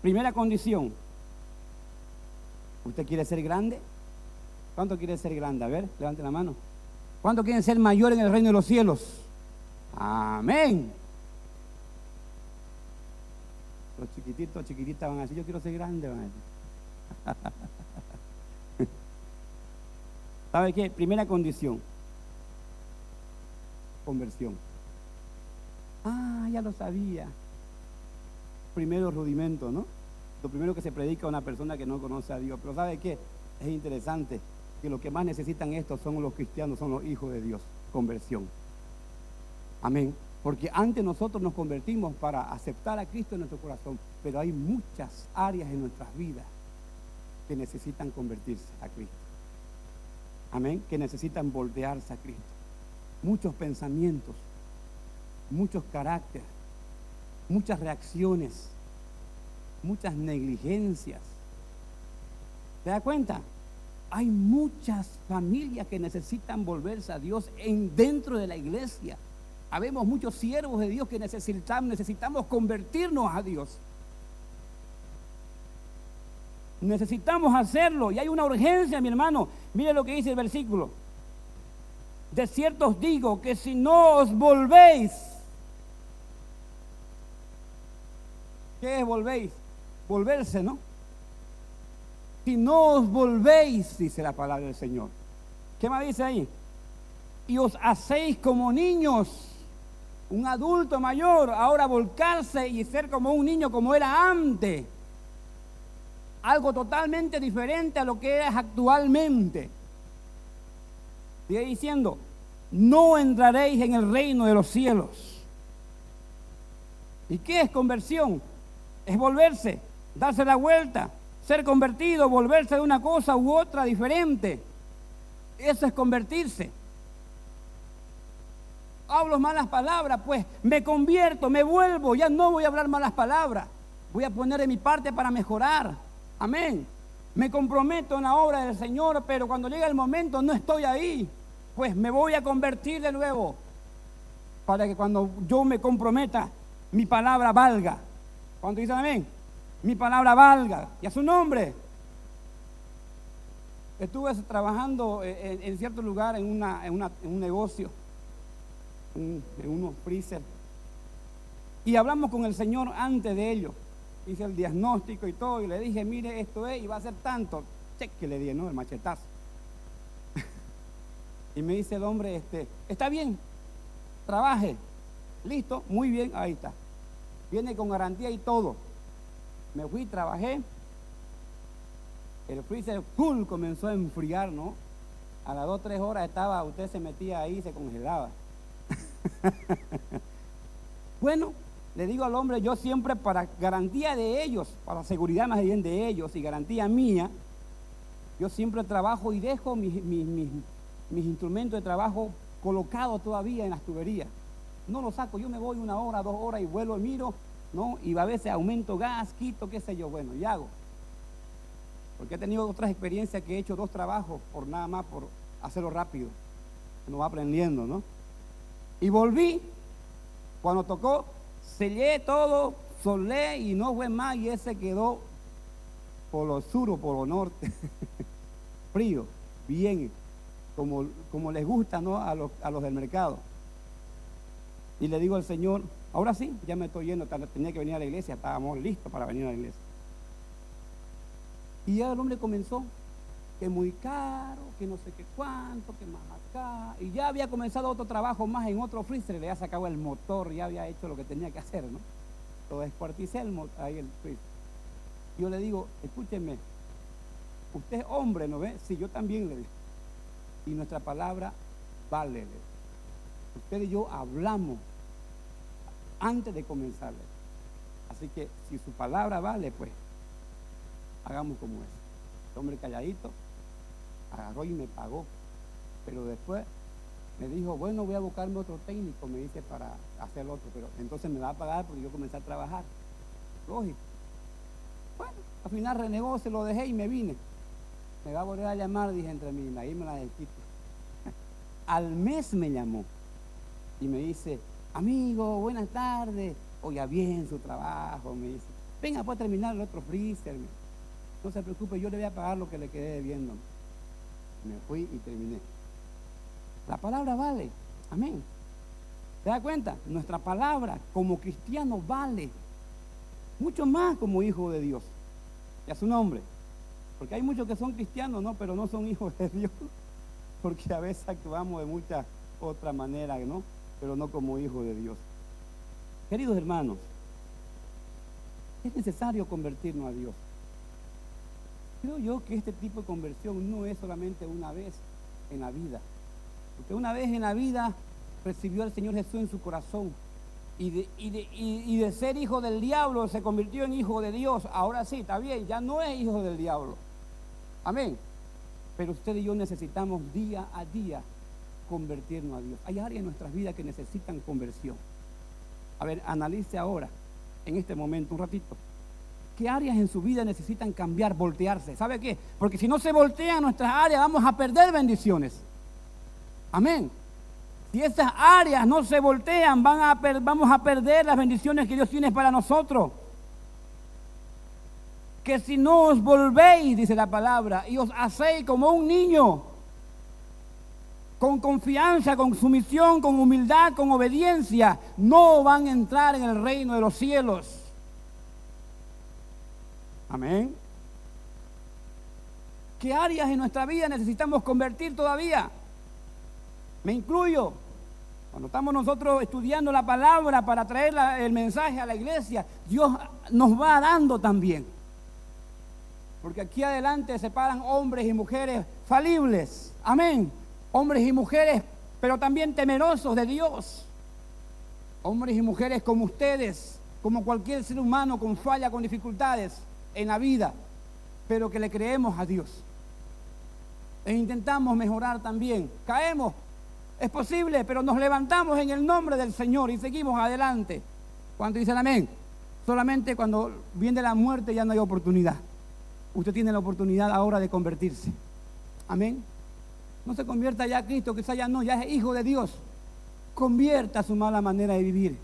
Primera condición. ¿Usted quiere ser grande? ¿Cuánto quiere ser grande? A ver, levante la mano. ¿Cuánto quieren ser mayor en el reino de los cielos? Amén. Los chiquititos, chiquititas van a decir, yo quiero ser grande, van a decir. ¿Sabe qué? Primera condición. Conversión. Ya lo sabía. Primero rudimento, ¿no? Lo primero que se predica a una persona que no conoce a Dios. Pero ¿sabe qué? Es interesante que lo que más necesitan estos son los cristianos, son los hijos de Dios. Conversión. Amén. Porque antes nosotros nos convertimos para aceptar a Cristo en nuestro corazón, pero hay muchas áreas en nuestras vidas que necesitan convertirse a Cristo. Amén. Que necesitan voltearse a Cristo. Muchos pensamientos, muchos caracteres, muchas reacciones, muchas negligencias. ¿Se da cuenta? Hay muchas familias que necesitan volverse a Dios dentro de la iglesia. Habemos muchos siervos de Dios que necesitamos convertirnos a Dios. Necesitamos hacerlo y hay una urgencia, mi hermano. Mire lo que dice el versículo. De cierto os digo que si no os volvéis, ¿qué es volvéis? Volverse, ¿no? Si no os volvéis, dice la palabra del Señor. ¿Qué más dice ahí? Y os hacéis como niños, un adulto mayor, ahora volcarse y ser como un niño como era antes. Algo totalmente diferente a lo que es actualmente. Sigue diciendo, no entraréis en el reino de los cielos. ¿Y qué es conversión? Es volverse, darse la vuelta, ser convertido, volverse de una cosa u otra diferente. Eso es convertirse. Hablo malas palabras, pues me convierto, me vuelvo, ya no voy a hablar malas palabras. Voy a poner de mi parte para mejorar. Amén. Me comprometo en la obra del Señor, pero cuando llega el momento no estoy ahí. Pues me voy a convertir de nuevo. Para que cuando yo me comprometa, mi palabra valga. ¿Cuánto dicen amén? Mi palabra valga. Y a su nombre. Estuve trabajando en cierto lugar, en un negocio, en unos freezer. Y hablamos con el Señor antes de ello. Hice el diagnóstico y todo, y le dije, mire, esto es, y va a ser tanto. Cheque, le dije, ¿no? El machetazo. Y me dice el hombre, está bien, trabaje. Listo, muy bien, ahí está. Viene con garantía y todo. Me fui, trabajé. El freezer full comenzó a enfriar, ¿no? A las 2 o 3 horas usted se metía ahí y se congelaba. Bueno, le digo al hombre, yo siempre para garantía de ellos, para seguridad más bien de ellos y garantía mía, yo siempre trabajo y dejo mis instrumentos de trabajo colocados todavía en las tuberías. No los saco, yo me voy 1 hora, 2 horas y vuelvo y miro, ¿no? Y a veces aumento gas, quito, qué sé yo, bueno, y hago. Porque he tenido otras experiencias que he hecho 2 trabajos por nada más, por hacerlo rápido. Uno va aprendiendo, ¿no? Y volví, cuando tocó, sellé todo, solé y no fue más, y ese quedó por lo sur o por lo norte, frío, bien, como les gusta, ¿no? A los del mercado. Y le digo al Señor, ahora sí, ya me estoy yendo, tenía que venir a la iglesia, estábamos listos para venir a la iglesia. Y ya el hombre comenzó, que muy caro, que no sé qué cuánto, que más acá. Y ya había comenzado otro trabajo más en otro freezer, le había sacado el motor, ya había hecho lo que tenía que hacer, ¿no? Lo descuarticé ahí el freezer. Yo le digo, escúcheme, usted es hombre, ¿no ve? Sí, yo también le digo. Y nuestra palabra vale. Usted y yo hablamos antes de comenzar. Así que si su palabra vale, pues hagamos como es. El hombre calladito agarró y me pagó, pero después me dijo, bueno, voy a buscarme otro técnico, me dice, para hacer el otro, pero entonces me va a pagar porque yo comencé a trabajar. Lógico. Bueno, al final renegó, se lo dejé y me vine. Me va a volver a llamar, dije entre mí, ahí me la desquito. Al mes me llamó y me dice, amigo, buenas tardes, oiga bien su trabajo, me dice, venga, puede terminar el otro freezer. No se preocupe, yo le voy a pagar lo que le quedé debiendo. Me fui y terminé. La palabra vale, amén. ¿Se da cuenta? Nuestra palabra como cristiano vale mucho más como hijo de Dios. Y a su nombre. Porque hay muchos que son cristianos, ¿no? Pero no son hijos de Dios. Porque a veces actuamos de muchas otras maneras, ¿no? Pero no como hijos de Dios. Queridos hermanos, es necesario convertirnos a Dios. Creo yo que este tipo de conversión no es solamente una vez en la vida. Porque una vez en la vida recibió al Señor Jesús en su corazón. Y de ser hijo del diablo se convirtió en hijo de Dios. Ahora sí, está bien, ya no es hijo del diablo. Amén. Pero usted y yo necesitamos día a día convertirnos a Dios. Hay áreas en nuestras vidas que necesitan conversión. A ver, analice ahora, en este momento, un ratito. ¿Qué áreas en su vida necesitan cambiar, voltearse? ¿Sabe qué? Porque si no se voltean nuestras áreas, vamos a perder bendiciones. Amén. Si esas áreas no se voltean, vamos a perder las bendiciones que Dios tiene para nosotros. que si no os volvéis, dice la palabra, y os hacéis como un niño, con confianza, con sumisión, con humildad, con obediencia, no van a entrar en el reino de los cielos. Amén. ¿Qué áreas en nuestra vida necesitamos convertir todavía? Me incluyo. Cuando estamos nosotros estudiando la palabra para traer el mensaje a la iglesia, Dios nos va dando también. Porque aquí adelante se paran hombres y mujeres falibles. Amén. Hombres y mujeres, pero también temerosos de Dios. Hombres y mujeres como ustedes, como cualquier ser humano con falla, con dificultades en la vida, pero que le creemos a Dios. E intentamos mejorar también. Caemos, es posible, pero nos levantamos en el nombre del Señor y seguimos adelante. ¿Cuántos dicen amén? Solamente cuando viene la muerte ya no hay oportunidad. Usted tiene la oportunidad ahora de convertirse. Amén. No se convierta ya a Cristo, quizá ya no, ya es hijo de Dios. Convierta su mala manera de vivir.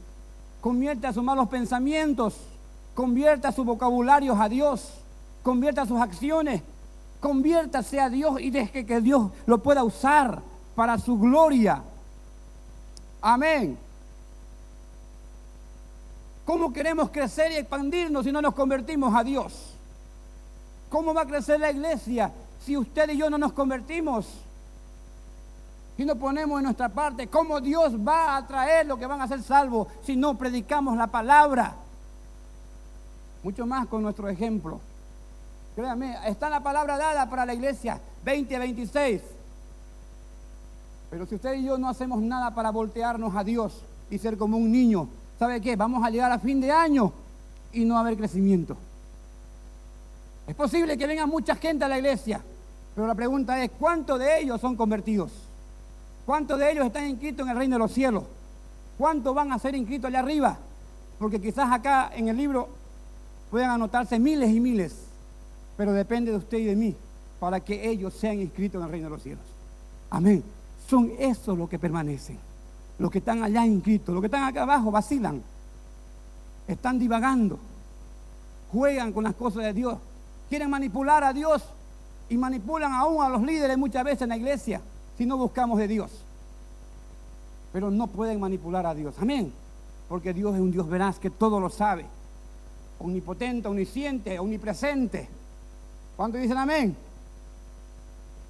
Convierta sus malos pensamientos. Convierta sus vocabularios a Dios. Convierta sus acciones. Conviértase a Dios y deje que Dios lo pueda usar para su gloria. Amén. ¿Cómo queremos crecer y expandirnos si no nos convertimos a Dios? ¿Cómo va a crecer la iglesia si usted y yo no nos convertimos? Si no ponemos en nuestra parte, ¿cómo Dios va a traer lo que van a ser salvos si no predicamos la palabra? Mucho más con nuestro ejemplo. Créanme, está la palabra dada para la iglesia, 20 a 26. Pero si usted y yo no hacemos nada para voltearnos a Dios y ser como un niño, ¿sabe qué? Vamos a llegar a fin de año y no va a haber crecimiento. Es posible que venga mucha gente a la iglesia, pero la pregunta es, ¿cuántos de ellos son convertidos? ¿Cuántos de ellos están inscritos en el reino de los cielos? ¿Cuántos van a ser inscritos allá arriba? Porque quizás acá en el libro puedan anotarse miles y miles, pero depende de usted y de mí para que ellos sean inscritos en el reino de los cielos. Amén. Son esos los que permanecen, los que están allá inscritos. Los que están acá abajo vacilan, están divagando, juegan con las cosas de Dios, quieren manipular a Dios y manipulan aún a los líderes muchas veces en la iglesia si no buscamos de Dios. Pero no pueden manipular a Dios. Amén. Porque Dios es un Dios veraz que todo lo sabe, omnipotente, omnisciente, omnipresente. ¿Cuántos dicen amén?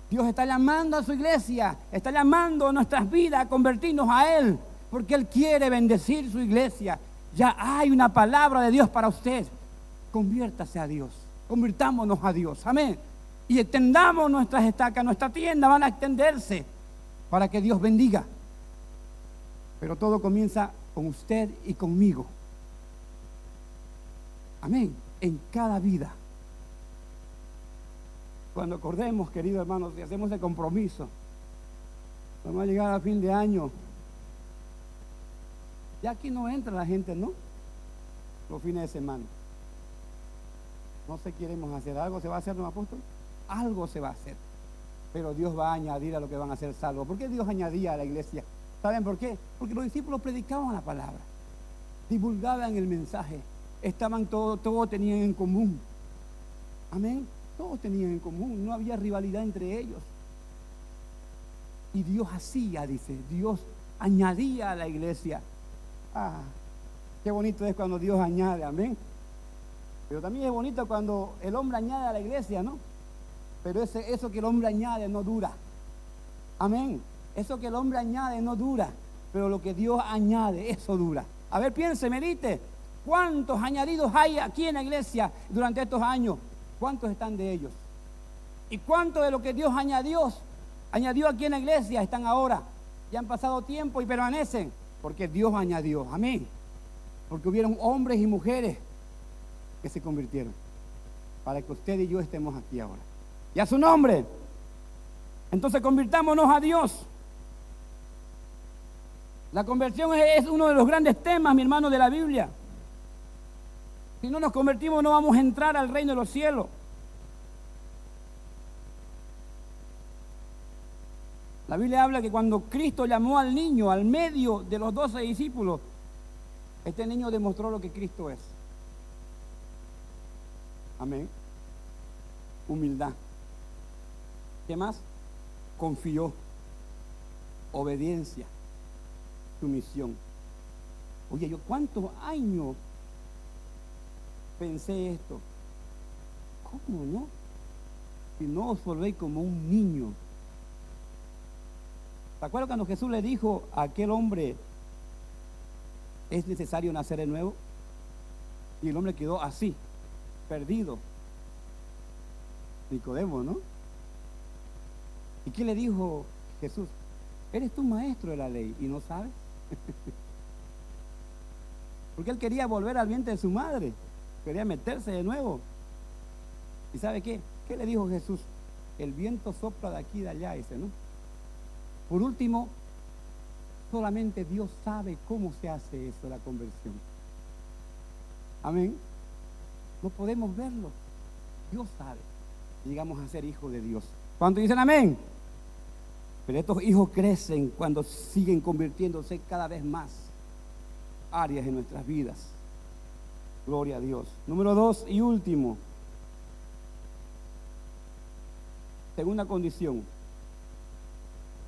Dios está llamando a su iglesia, está llamando a nuestras vidas a convertirnos a Él, porque Él quiere bendecir su iglesia. Ya hay una palabra de Dios para usted. Conviértase a Dios, convirtámonos a Dios, amén. Y extendamos nuestras estacas, nuestra tienda van a extenderse para que Dios bendiga. Pero todo comienza con usted y conmigo. Amén, en cada vida. Cuando acordemos, queridos hermanos, si hacemos el compromiso, vamos a llegar a fin de año. Ya aquí no entra la gente, ¿no? Los fines de semana. No sé, queremos hacer algo, ¿se va a hacer, don apóstol? Algo se va a hacer. Pero Dios va a añadir a lo que van a ser salvos. ¿Por qué Dios añadía a la iglesia? ¿Saben por qué? Porque los discípulos predicaban la palabra, divulgaban el mensaje, estaban todos tenían en común. Amén. Todos tenían en común, no había rivalidad entre ellos. Y Dios hacía, dice, Dios añadía a la iglesia. Ah, qué bonito es cuando Dios añade, amén. Pero también es bonito cuando el hombre añade a la iglesia, ¿no? Pero eso que el hombre añade no dura. Amén. Eso que el hombre añade no dura, pero lo que Dios añade, eso dura. A ver, piense, medite. ¿Cuántos añadidos hay aquí en la iglesia durante estos años? ¿Cuántos están de ellos? ¿Y cuántos de lo que Dios añadió aquí en la iglesia están ahora? Ya han pasado tiempo y permanecen, porque Dios añadió. Amén. Porque hubieron hombres y mujeres que se convirtieron para que usted y yo estemos aquí ahora. Y a su nombre. Entonces convirtámonos a Dios. La conversión es uno de los grandes temas, mi hermano, de la Biblia. Si no nos convertimos no vamos a entrar al reino de los cielos. La Biblia habla que cuando Cristo llamó al niño al medio de los 12 discípulos, este niño demostró lo que Cristo es. Amén. Humildad. ¿Qué más? Confió. Obediencia. Sumisión. Oye, yo cuántos años pensé esto. ¿Cómo no? Si no os volvéis como un niño. ¿Te acuerdas cuando Jesús le dijo a aquel hombre, es necesario nacer de nuevo? Y el hombre quedó así, perdido. Nicodemo, ¿no? ¿Y qué le dijo Jesús? Eres tú maestro de la ley y no sabes. Porque él quería volver al vientre de su madre, quería meterse de nuevo. ¿Y sabe qué? ¿Qué le dijo Jesús? El viento sopla de aquí y de allá, dice, ¿no? Por último, solamente Dios sabe cómo se hace eso, la conversión. Amén. No podemos verlo. Dios sabe. Llegamos a ser hijos de Dios. ¿Cuántos dicen amén? Pero estos hijos crecen cuando siguen convirtiéndose cada vez más áreas en nuestras vidas. Gloria a Dios. Número 2 y último. Segunda condición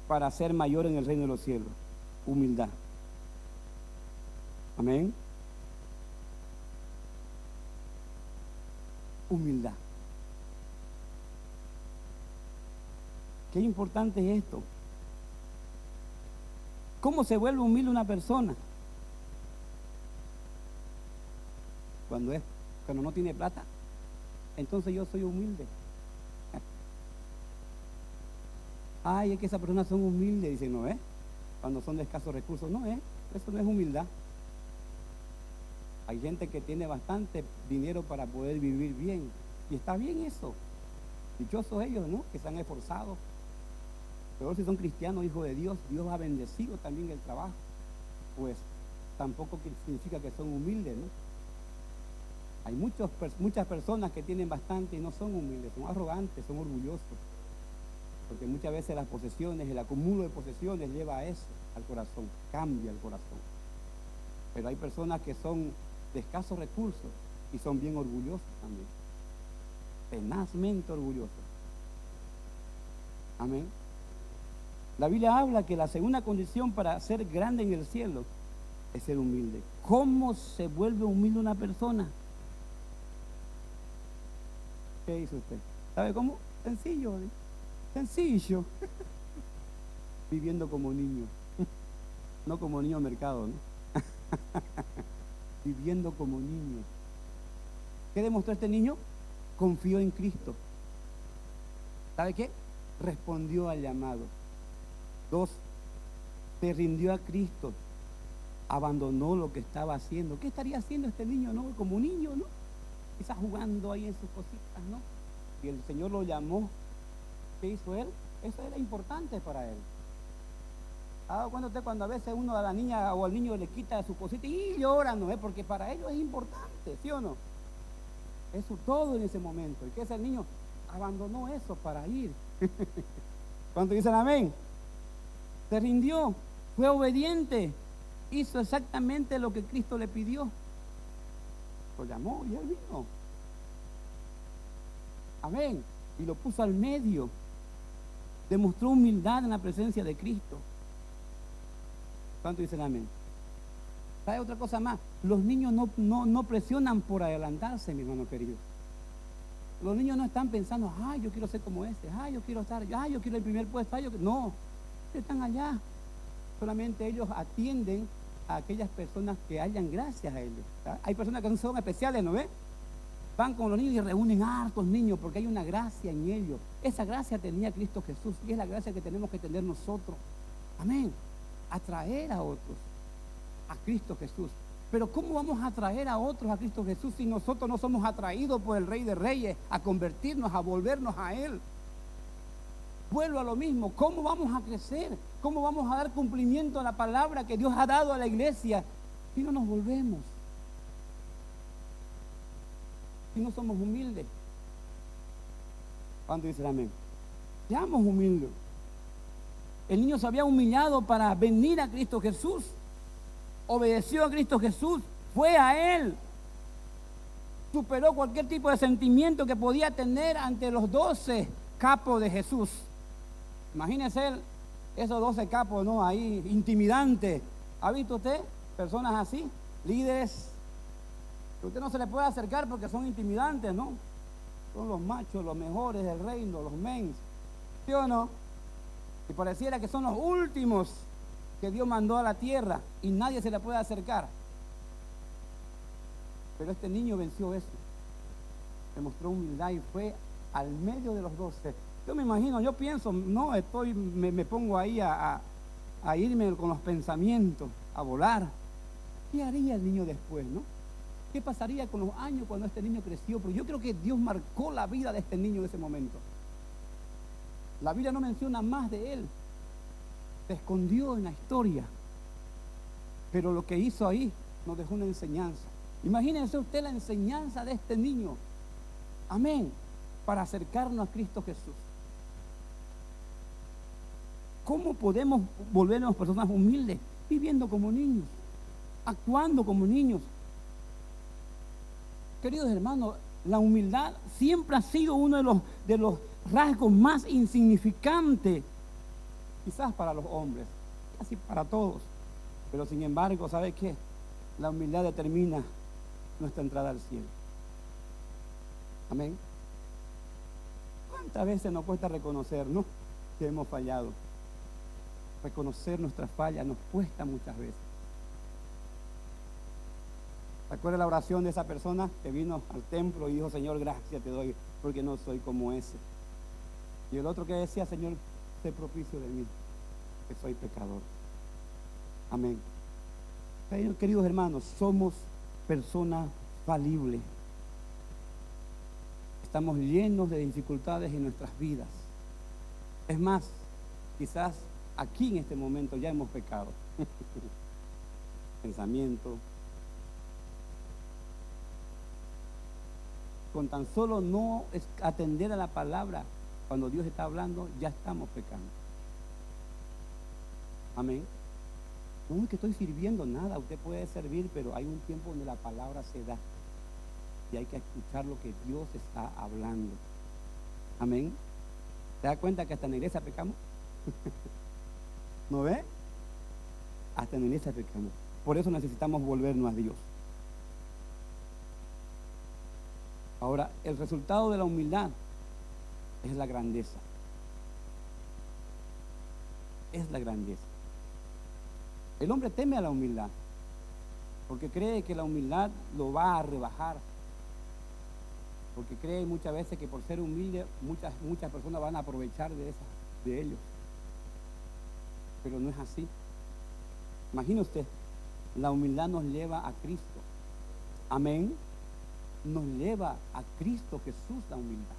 para ser mayor en el reino de los cielos: humildad. Amén. Humildad. Qué importante es esto. ¿Cómo se vuelve humilde una persona? Cuando no tiene plata, entonces yo soy humilde. Ay, es que esas personas son humildes. Dicen, no es. Cuando son de escasos recursos, no es. Eso no es humildad. Hay gente que tiene bastante dinero para poder vivir bien. Y está bien eso. Dichosos ellos, ¿no? Que se han esforzado. Pero si son cristianos, hijos de Dios, Dios ha bendecido también el trabajo. Pues tampoco significa que son humildes, ¿no? Hay muchas personas que tienen bastante y no son humildes, son arrogantes, son orgullosos. Porque muchas veces las posesiones, el acumulo de posesiones lleva a eso, al corazón, cambia el corazón. Pero hay personas que son de escasos recursos y son bien orgullosos también, tenazmente orgullosos. Amén. La Biblia habla que la segunda condición para ser grande en el cielo es ser humilde. ¿Cómo se vuelve humilde una persona? ¿Qué hizo usted? ¿Sabe cómo? Sencillo, ¿eh? Sencillo. Viviendo como niño. No como niño mercado, ¿no? Viviendo como niño. ¿Qué demostró este niño? Confió en Cristo. ¿Sabe qué? Respondió al llamado. 2, se rindió a Cristo. Abandonó lo que estaba haciendo. ¿Qué estaría haciendo este niño, no? Como niño, ¿no? Quizás jugando ahí en sus cositas, ¿no? Y el Señor lo llamó. ¿Qué hizo él? Eso era importante para él. ¿Ha dado cuenta usted cuando a veces uno a la niña o al niño le quita su cosita y llora, no es? Porque para ellos es importante, ¿sí o no? Es su todo en ese momento. ¿Y qué es el niño? Abandonó eso para ir. ¿Cuántos dicen amén? Se rindió, fue obediente, hizo exactamente lo que Cristo le pidió. Lo llamó y él vino. Amén. Y lo puso al medio. Demostró humildad en la presencia de Cristo. ¿Cuántos dicen amén? ¿Sabe otra cosa más? Los niños no presionan por adelantarse, mi hermano querido. Los niños no están pensando, ay, yo quiero ser como este, ay, yo quiero estar, ay, yo quiero el primer puesto, no, están allá. Solamente ellos atienden a aquellas personas que hayan gracias a ellos. ¿Tá? Hay personas que son especiales, ¿no ve? Van con los niños y reúnen hartos niños porque hay una gracia en ellos. Esa gracia tenía Cristo Jesús y es la gracia que tenemos que tener nosotros. Amén. Atraer a otros a Cristo Jesús. Pero ¿cómo vamos a atraer a otros a Cristo Jesús si nosotros no somos atraídos por el Rey de Reyes a convertirnos, a volvernos a Él? Vuelvo a lo mismo. ¿Cómo vamos a crecer? ¿Cómo vamos a dar cumplimiento a la palabra que Dios ha dado a la iglesia si no nos volvemos? Si no somos humildes. ¿Cuánto dicen amén? Seamos humildes. El niño se había humillado para venir a Cristo Jesús. Obedeció a Cristo Jesús. Fue a Él. superó cualquier tipo de sentimiento que podía tener ante los 12 capos de Jesús. Imagínese esos 12 capos, ¿no? Ahí, intimidantes. ¿Ha visto usted personas así? Líderes. Que usted no se le puede acercar porque son intimidantes, ¿no? Son los machos, los mejores del reino, los mens. ¿Sí o no? Y pareciera que son los últimos que Dios mandó a la tierra y nadie se le puede acercar. Pero este niño venció eso. Demostró humildad y fue al medio de los 12. Yo me imagino, yo pienso, no, me pongo ahí a irme con los pensamientos, a volar. ¿Qué haría el niño después, no? ¿Qué pasaría con los años cuando este niño creció? Pero yo creo que Dios marcó la vida de este niño en ese momento. La Biblia no menciona más de él. Se escondió en la historia. Pero lo que hizo ahí nos dejó una enseñanza. Imagínense usted la enseñanza de este niño. Amén. Para acercarnos a Cristo Jesús. ¿Cómo podemos volvernos personas humildes? Viviendo como niños. Actuando como niños. Queridos hermanos, la humildad siempre ha sido uno de los rasgos más insignificantes, quizás para los hombres, casi para todos. Pero sin embargo, ¿sabe qué? La humildad determina nuestra entrada al cielo. Amén. ¿Cuántas veces nos cuesta reconocer, no? Que hemos fallado? Reconocer nuestras fallas nos cuesta muchas veces. ¿Recuerda la oración de esa persona que vino al templo y dijo, Señor, gracias te doy porque no soy como ese? Y el otro que decía, Señor, sé propicio de mí, que soy pecador. Amén. Queridos hermanos, somos personas falibles. Estamos llenos de dificultades en nuestras vidas. Es más, quizás aquí en este momento ya hemos pecado. Pensamiento. Con tan solo no atender a la palabra cuando Dios está hablando, ya estamos pecando. Amén. No es que estoy sirviendo nada, usted puede servir, pero hay un tiempo donde la palabra se da y hay que escuchar lo que Dios está hablando. Amén. ¿Se da cuenta que hasta en la iglesia pecamos? ¿No ve? Hasta en la iglesia pecamos. Por eso necesitamos volvernos a Dios. Ahora, el resultado de la humildad es la grandeza. Es la grandeza. El hombre teme a la humildad porque cree que la humildad lo va a rebajar. Porque cree muchas veces que por ser humilde muchas personas van a aprovechar de ellos. Pero no es así. Imagine usted, la humildad nos lleva a Cristo. Amén. Nos lleva a Cristo Jesús la humildad.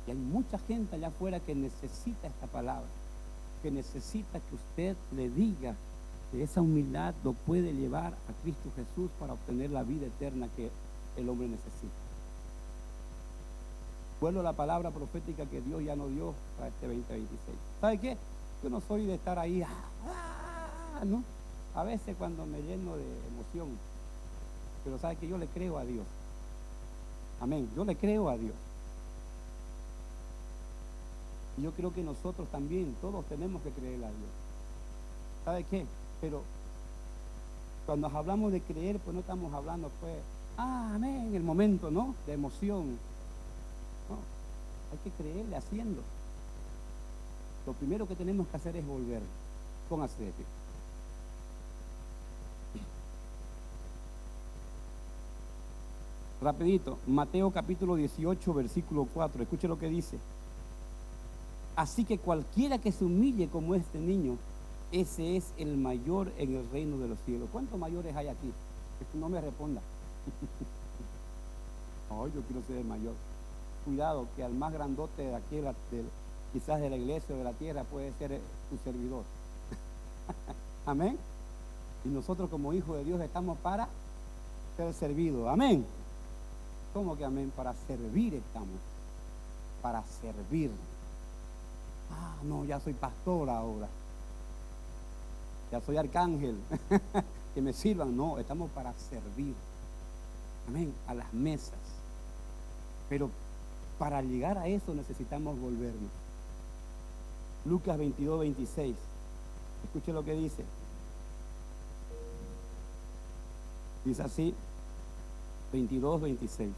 Y hay mucha gente allá afuera que necesita esta palabra, que necesita que usted le diga que esa humildad lo puede llevar a Cristo Jesús para obtener la vida eterna que el hombre necesita. Vuelvo a la palabra profética que Dios ya nos dio para este 2026. ¿Sabe qué? Yo no soy de estar ahí, ¿no? A veces cuando me lleno de emoción, pero sabe que yo le creo a Dios. Amén. Yo le creo a Dios. Y yo creo que nosotros también, todos tenemos que creer a Dios. ¿Sabe qué? Pero cuando hablamos de creer, pues no estamos hablando, pues, amén, en el momento, ¿no? De emoción. No, hay que creerle haciendo. Lo primero que tenemos que hacer es volver. Póngase de pie. Rapidito, Mateo capítulo 18, versículo 4. Escuche lo que dice. Así que cualquiera que se humille como este niño, ese es el mayor en el reino de los cielos. ¿Cuántos mayores hay aquí? No me responda. Ay, yo quiero ser el mayor. Cuidado, que al más grandote de aquí, quizás de la iglesia o de la tierra, puede ser tu servidor. Amén. Y nosotros como hijos de Dios estamos para ser servidos. Amén. ¿Cómo que amén? Para servir estamos. Para servir. No, ya soy pastor ahora. Ya soy arcángel. Que me sirvan. No, estamos para servir. Amén, a las mesas. Pero para llegar a eso necesitamos volvernos. Lucas 22, 26. Escuche lo que dice. Dice así, 22, 26.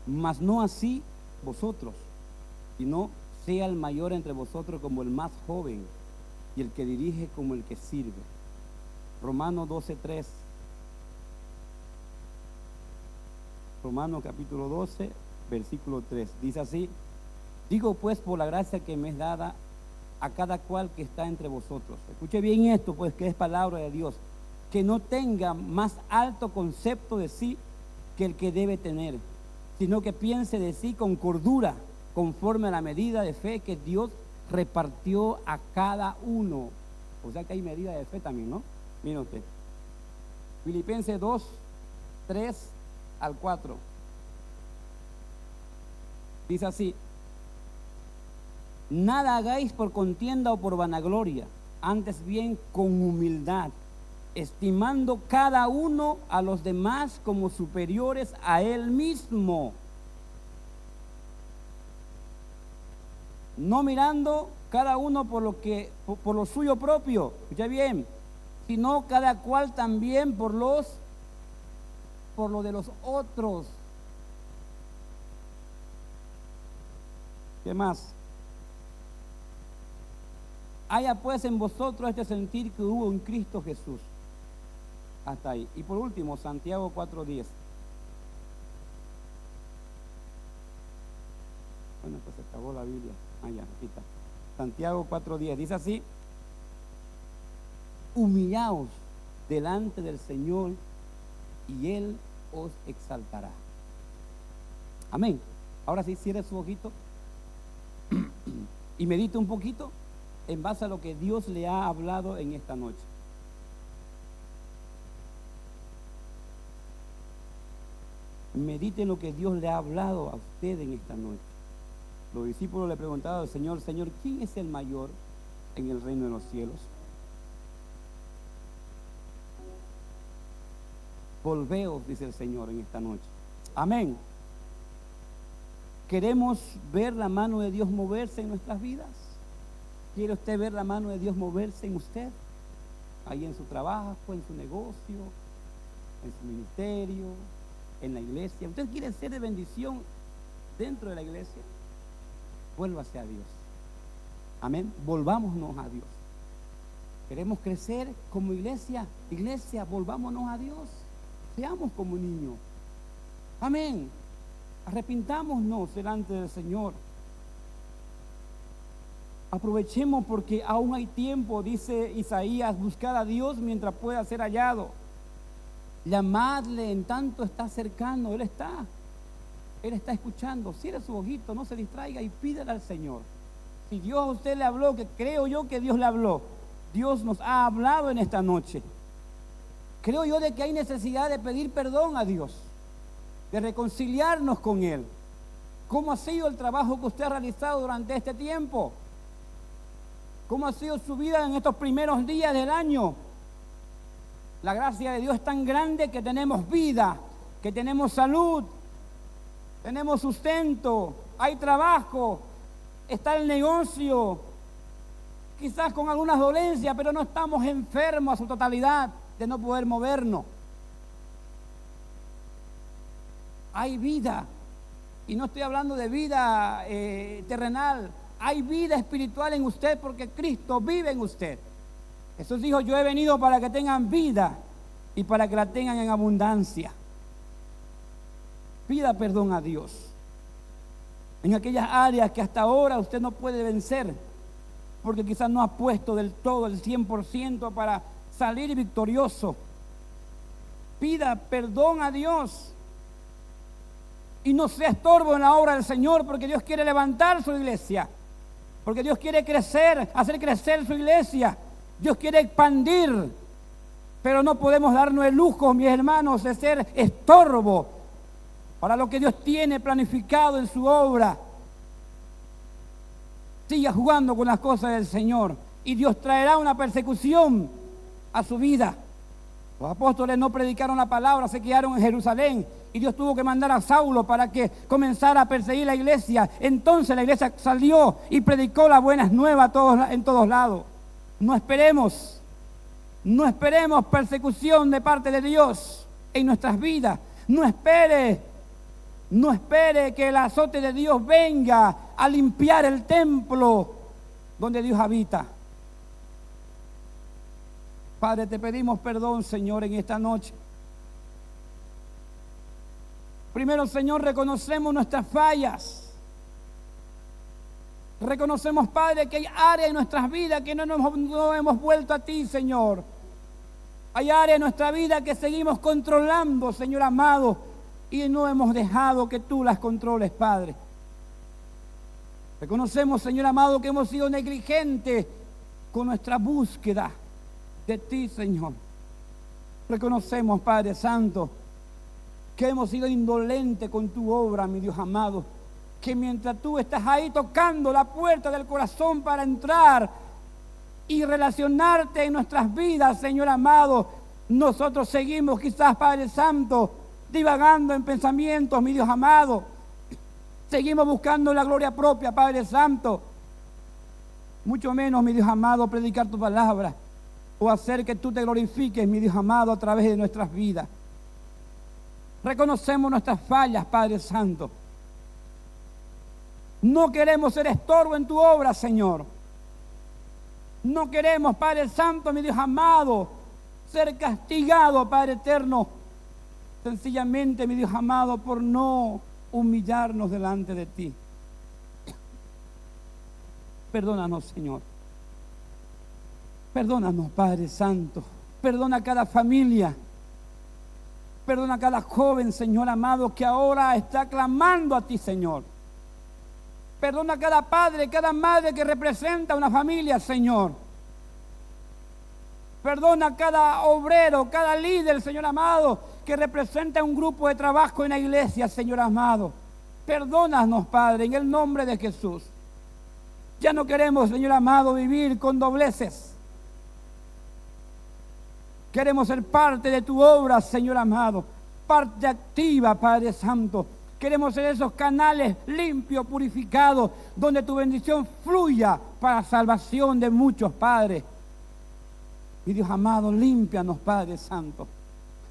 Mas no así vosotros, sino sea el mayor entre vosotros como el más joven, y el que dirige como el que sirve. Romanos 12:3. Romanos capítulo 12, versículo 3. Dice así: digo pues por la gracia que me es dada a cada cual que está entre vosotros. Escuche bien esto, pues, que es palabra de Dios. Que no tenga más alto concepto de sí que el que debe tener, sino que piense de sí con cordura, conforme a la medida de fe que Dios repartió a cada uno. O sea que hay medida de fe también, ¿no? Mire usted. Filipenses 2, 3 al 4. Dice así: nada hagáis por contienda o por vanagloria, antes bien con humildad, estimando cada uno a los demás como superiores a él mismo, no mirando cada uno por lo suyo propio, escucha bien, sino cada cual también por lo de los otros. ¿Qué más? Haya pues en vosotros este sentir que hubo en Cristo Jesús. Hasta ahí. Y por último, Santiago 4:10. Bueno, pues se acabó la Biblia. Ya, aquí está. Santiago 4:10. Dice así: humillaos delante del Señor y Él os exaltará. Amén. Ahora sí, cierre su ojito y medite un poquito en base a lo que Dios le ha hablado en esta noche. Medite en lo que Dios le ha hablado a usted en esta noche. Los discípulos le preguntaban al Señor: Señor, ¿quién es el mayor en el reino de los cielos? Volveos, dice el Señor en esta noche. Amén. ¿Queremos ver la mano de Dios moverse en nuestras vidas? ¿Quiere usted ver la mano de Dios moverse en usted? Ahí en su trabajo, en su negocio, en su ministerio, en la iglesia. ¿Usted quiere ser de bendición dentro de la iglesia? Vuélvase a Dios. Amén. Volvámonos a Dios. ¿Queremos crecer como iglesia? Iglesia, volvámonos a Dios. Seamos como niños. Amén. Arrepintámonos delante del Señor. Aprovechemos porque aún hay tiempo, dice Isaías: buscad a Dios mientras pueda ser hallado. Llamadle en tanto está cercano. Él está escuchando. Cierre su ojito, no se distraiga y pídale al Señor. Si Dios a usted le habló, que creo yo que Dios le habló, Dios nos ha hablado en esta noche. Creo yo de que hay necesidad de pedir perdón a Dios, de reconciliarnos con Él. ¿Cómo ha sido el trabajo que usted ha realizado durante este tiempo? ¿Cómo ha sido su vida en estos primeros días del año? La gracia de Dios es tan grande que tenemos vida, que tenemos salud, tenemos sustento, hay trabajo, está el negocio, quizás con algunas dolencias, pero no estamos enfermos a su totalidad de no poder movernos. Hay vida, y no estoy hablando de vida terrenal, hay vida espiritual en usted porque Cristo vive en usted. Jesús dijo: yo he venido para que tengan vida y para que la tengan en abundancia. Pida perdón a Dios en aquellas áreas que hasta ahora usted no puede vencer, porque quizás no ha puesto del todo el 100% para salir victorioso. Pida perdón a Dios y no sea estorbo en la obra del Señor, porque Dios quiere levantar su iglesia, porque Dios quiere crecer, hacer crecer su iglesia. Dios quiere expandir, pero no podemos darnos el lujo, mis hermanos, de ser estorbo para lo que Dios tiene planificado en su obra. Siga jugando con las cosas del Señor y Dios traerá una persecución a su vida. Los apóstoles no predicaron la palabra, se quedaron en Jerusalén y Dios tuvo que mandar a Saulo para que comenzara a perseguir la iglesia. Entonces la iglesia salió y predicó las buenas nuevas en todos lados. No esperemos persecución de parte de Dios en nuestras vidas. No espere que el azote de Dios venga a limpiar el templo donde Dios habita. Padre, te pedimos perdón, Señor, en esta noche. Primero, Señor, reconocemos nuestras fallas. Reconocemos, Padre, que hay áreas en nuestras vidas que no hemos vuelto a ti, Señor. Hay áreas en nuestra vida que seguimos controlando, Señor amado, y no hemos dejado que tú las controles, Padre. Reconocemos, Señor amado, que hemos sido negligentes con nuestra búsqueda de ti, Señor. Reconocemos, Padre Santo, que hemos sido indolentes con tu obra, mi Dios amado, que mientras tú estás ahí tocando la puerta del corazón para entrar y relacionarte en nuestras vidas, Señor amado, nosotros seguimos quizás, Padre Santo, divagando en pensamientos, mi Dios amado. Seguimos buscando la gloria propia, Padre Santo. Mucho menos, mi Dios amado, predicar tu palabra o hacer que tú te glorifiques, mi Dios amado, a través de nuestras vidas. Reconocemos nuestras fallas, Padre Santo. No queremos ser estorbo en tu obra, Señor. No queremos, Padre Santo, mi Dios amado, ser castigado, Padre eterno, sencillamente, mi Dios amado, por no humillarnos delante de ti. Perdónanos, Señor. Perdónanos, Padre Santo. Perdona a cada familia. Perdona a cada joven, Señor amado, que ahora está clamando a ti, Señor. Perdona a cada padre, cada madre que representa una familia, Señor. Perdona a cada obrero, cada líder, Señor amado, que representa un grupo de trabajo en la iglesia, Señor amado. Perdónanos, Padre, en el nombre de Jesús. Ya no queremos, Señor amado, vivir con dobleces. Queremos ser parte de tu obra, Señor amado. Parte activa, Padre Santo. Queremos ser esos canales limpios, purificados, donde tu bendición fluya para salvación de muchos, Padre. Y Dios amado, límpianos, Padre Santo.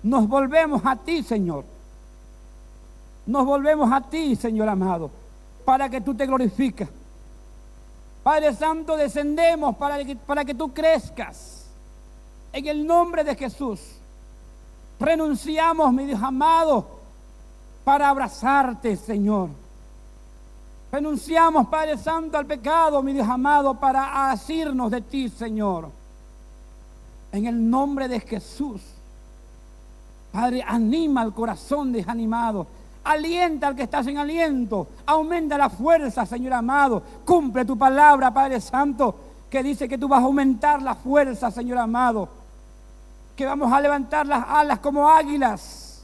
Nos volvemos a ti, Señor. Nos volvemos a ti, Señor amado, para que tú te glorifiques. Padre Santo, descendemos para que tú crezcas. En el nombre de Jesús, renunciamos, mi Dios amado, para abrazarte, Señor. Renunciamos, Padre Santo, al pecado, mi Dios amado, para asirnos de ti, Señor. En el nombre de Jesús, Padre, anima el corazón desanimado. Alienta al que está sin aliento. Aumenta la fuerza, Señor amado. Cumple tu palabra, Padre Santo, que dice que tú vas a aumentar la fuerza, Señor amado. Que vamos a levantar las alas como águilas.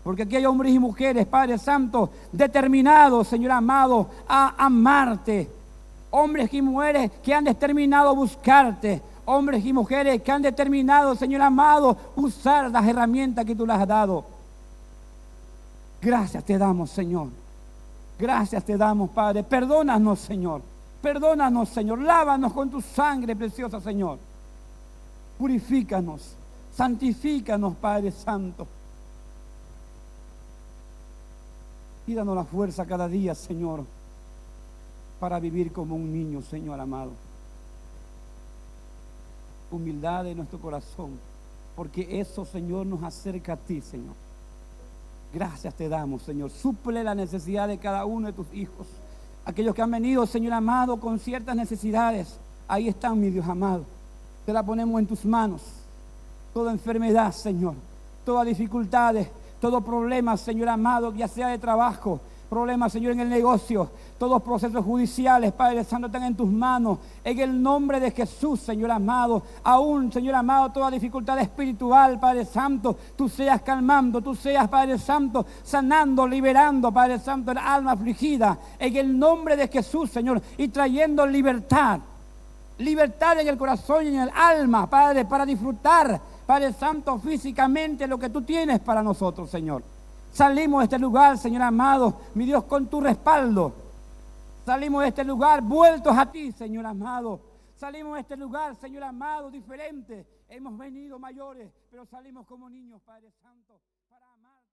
Porque aquí hay hombres y mujeres, Padre Santo, determinados, Señor amado, a amarte. Hombres y mujeres que han determinado a buscarte. Hombres y mujeres que han determinado, Señor amado, usar las herramientas que tú les has dado. Gracias te damos, Señor. Gracias te damos, Padre. Perdónanos, Señor. Perdónanos, Señor. Lávanos con tu sangre preciosa, Señor. Purifícanos. Santifícanos, Padre Santo. Y danos la fuerza cada día, Señor, para vivir como un niño, Señor amado. Humildad en nuestro corazón, porque eso, Señor, nos acerca a ti, Señor. Gracias te damos, Señor. Suple la necesidad de cada uno de tus hijos. Aquellos que han venido, Señor amado, con ciertas necesidades, ahí están, mi Dios amado. Te la ponemos en tus manos. Toda enfermedad, Señor, todas dificultades, todo problema, Señor amado, ya sea de trabajo, problemas, Señor, en el negocio, todos procesos judiciales, Padre Santo, están en tus manos. En el nombre de Jesús, Señor amado, aún, Señor amado, toda dificultad espiritual, Padre Santo, tú seas calmando, tú seas, Padre Santo, sanando, liberando, Padre Santo, el alma afligida. En el nombre de Jesús, Señor, y trayendo libertad libertad en el corazón y en el alma, Padre, para disfrutar, Padre Santo, físicamente lo que tú tienes para nosotros, Señor. Salimos de este lugar, Señor amado, mi Dios, con tu respaldo. Salimos de este lugar vueltos a ti, Señor amado. Salimos de este lugar, Señor amado, diferente. Hemos venido mayores, pero salimos como niños, Padre Santo, para amar.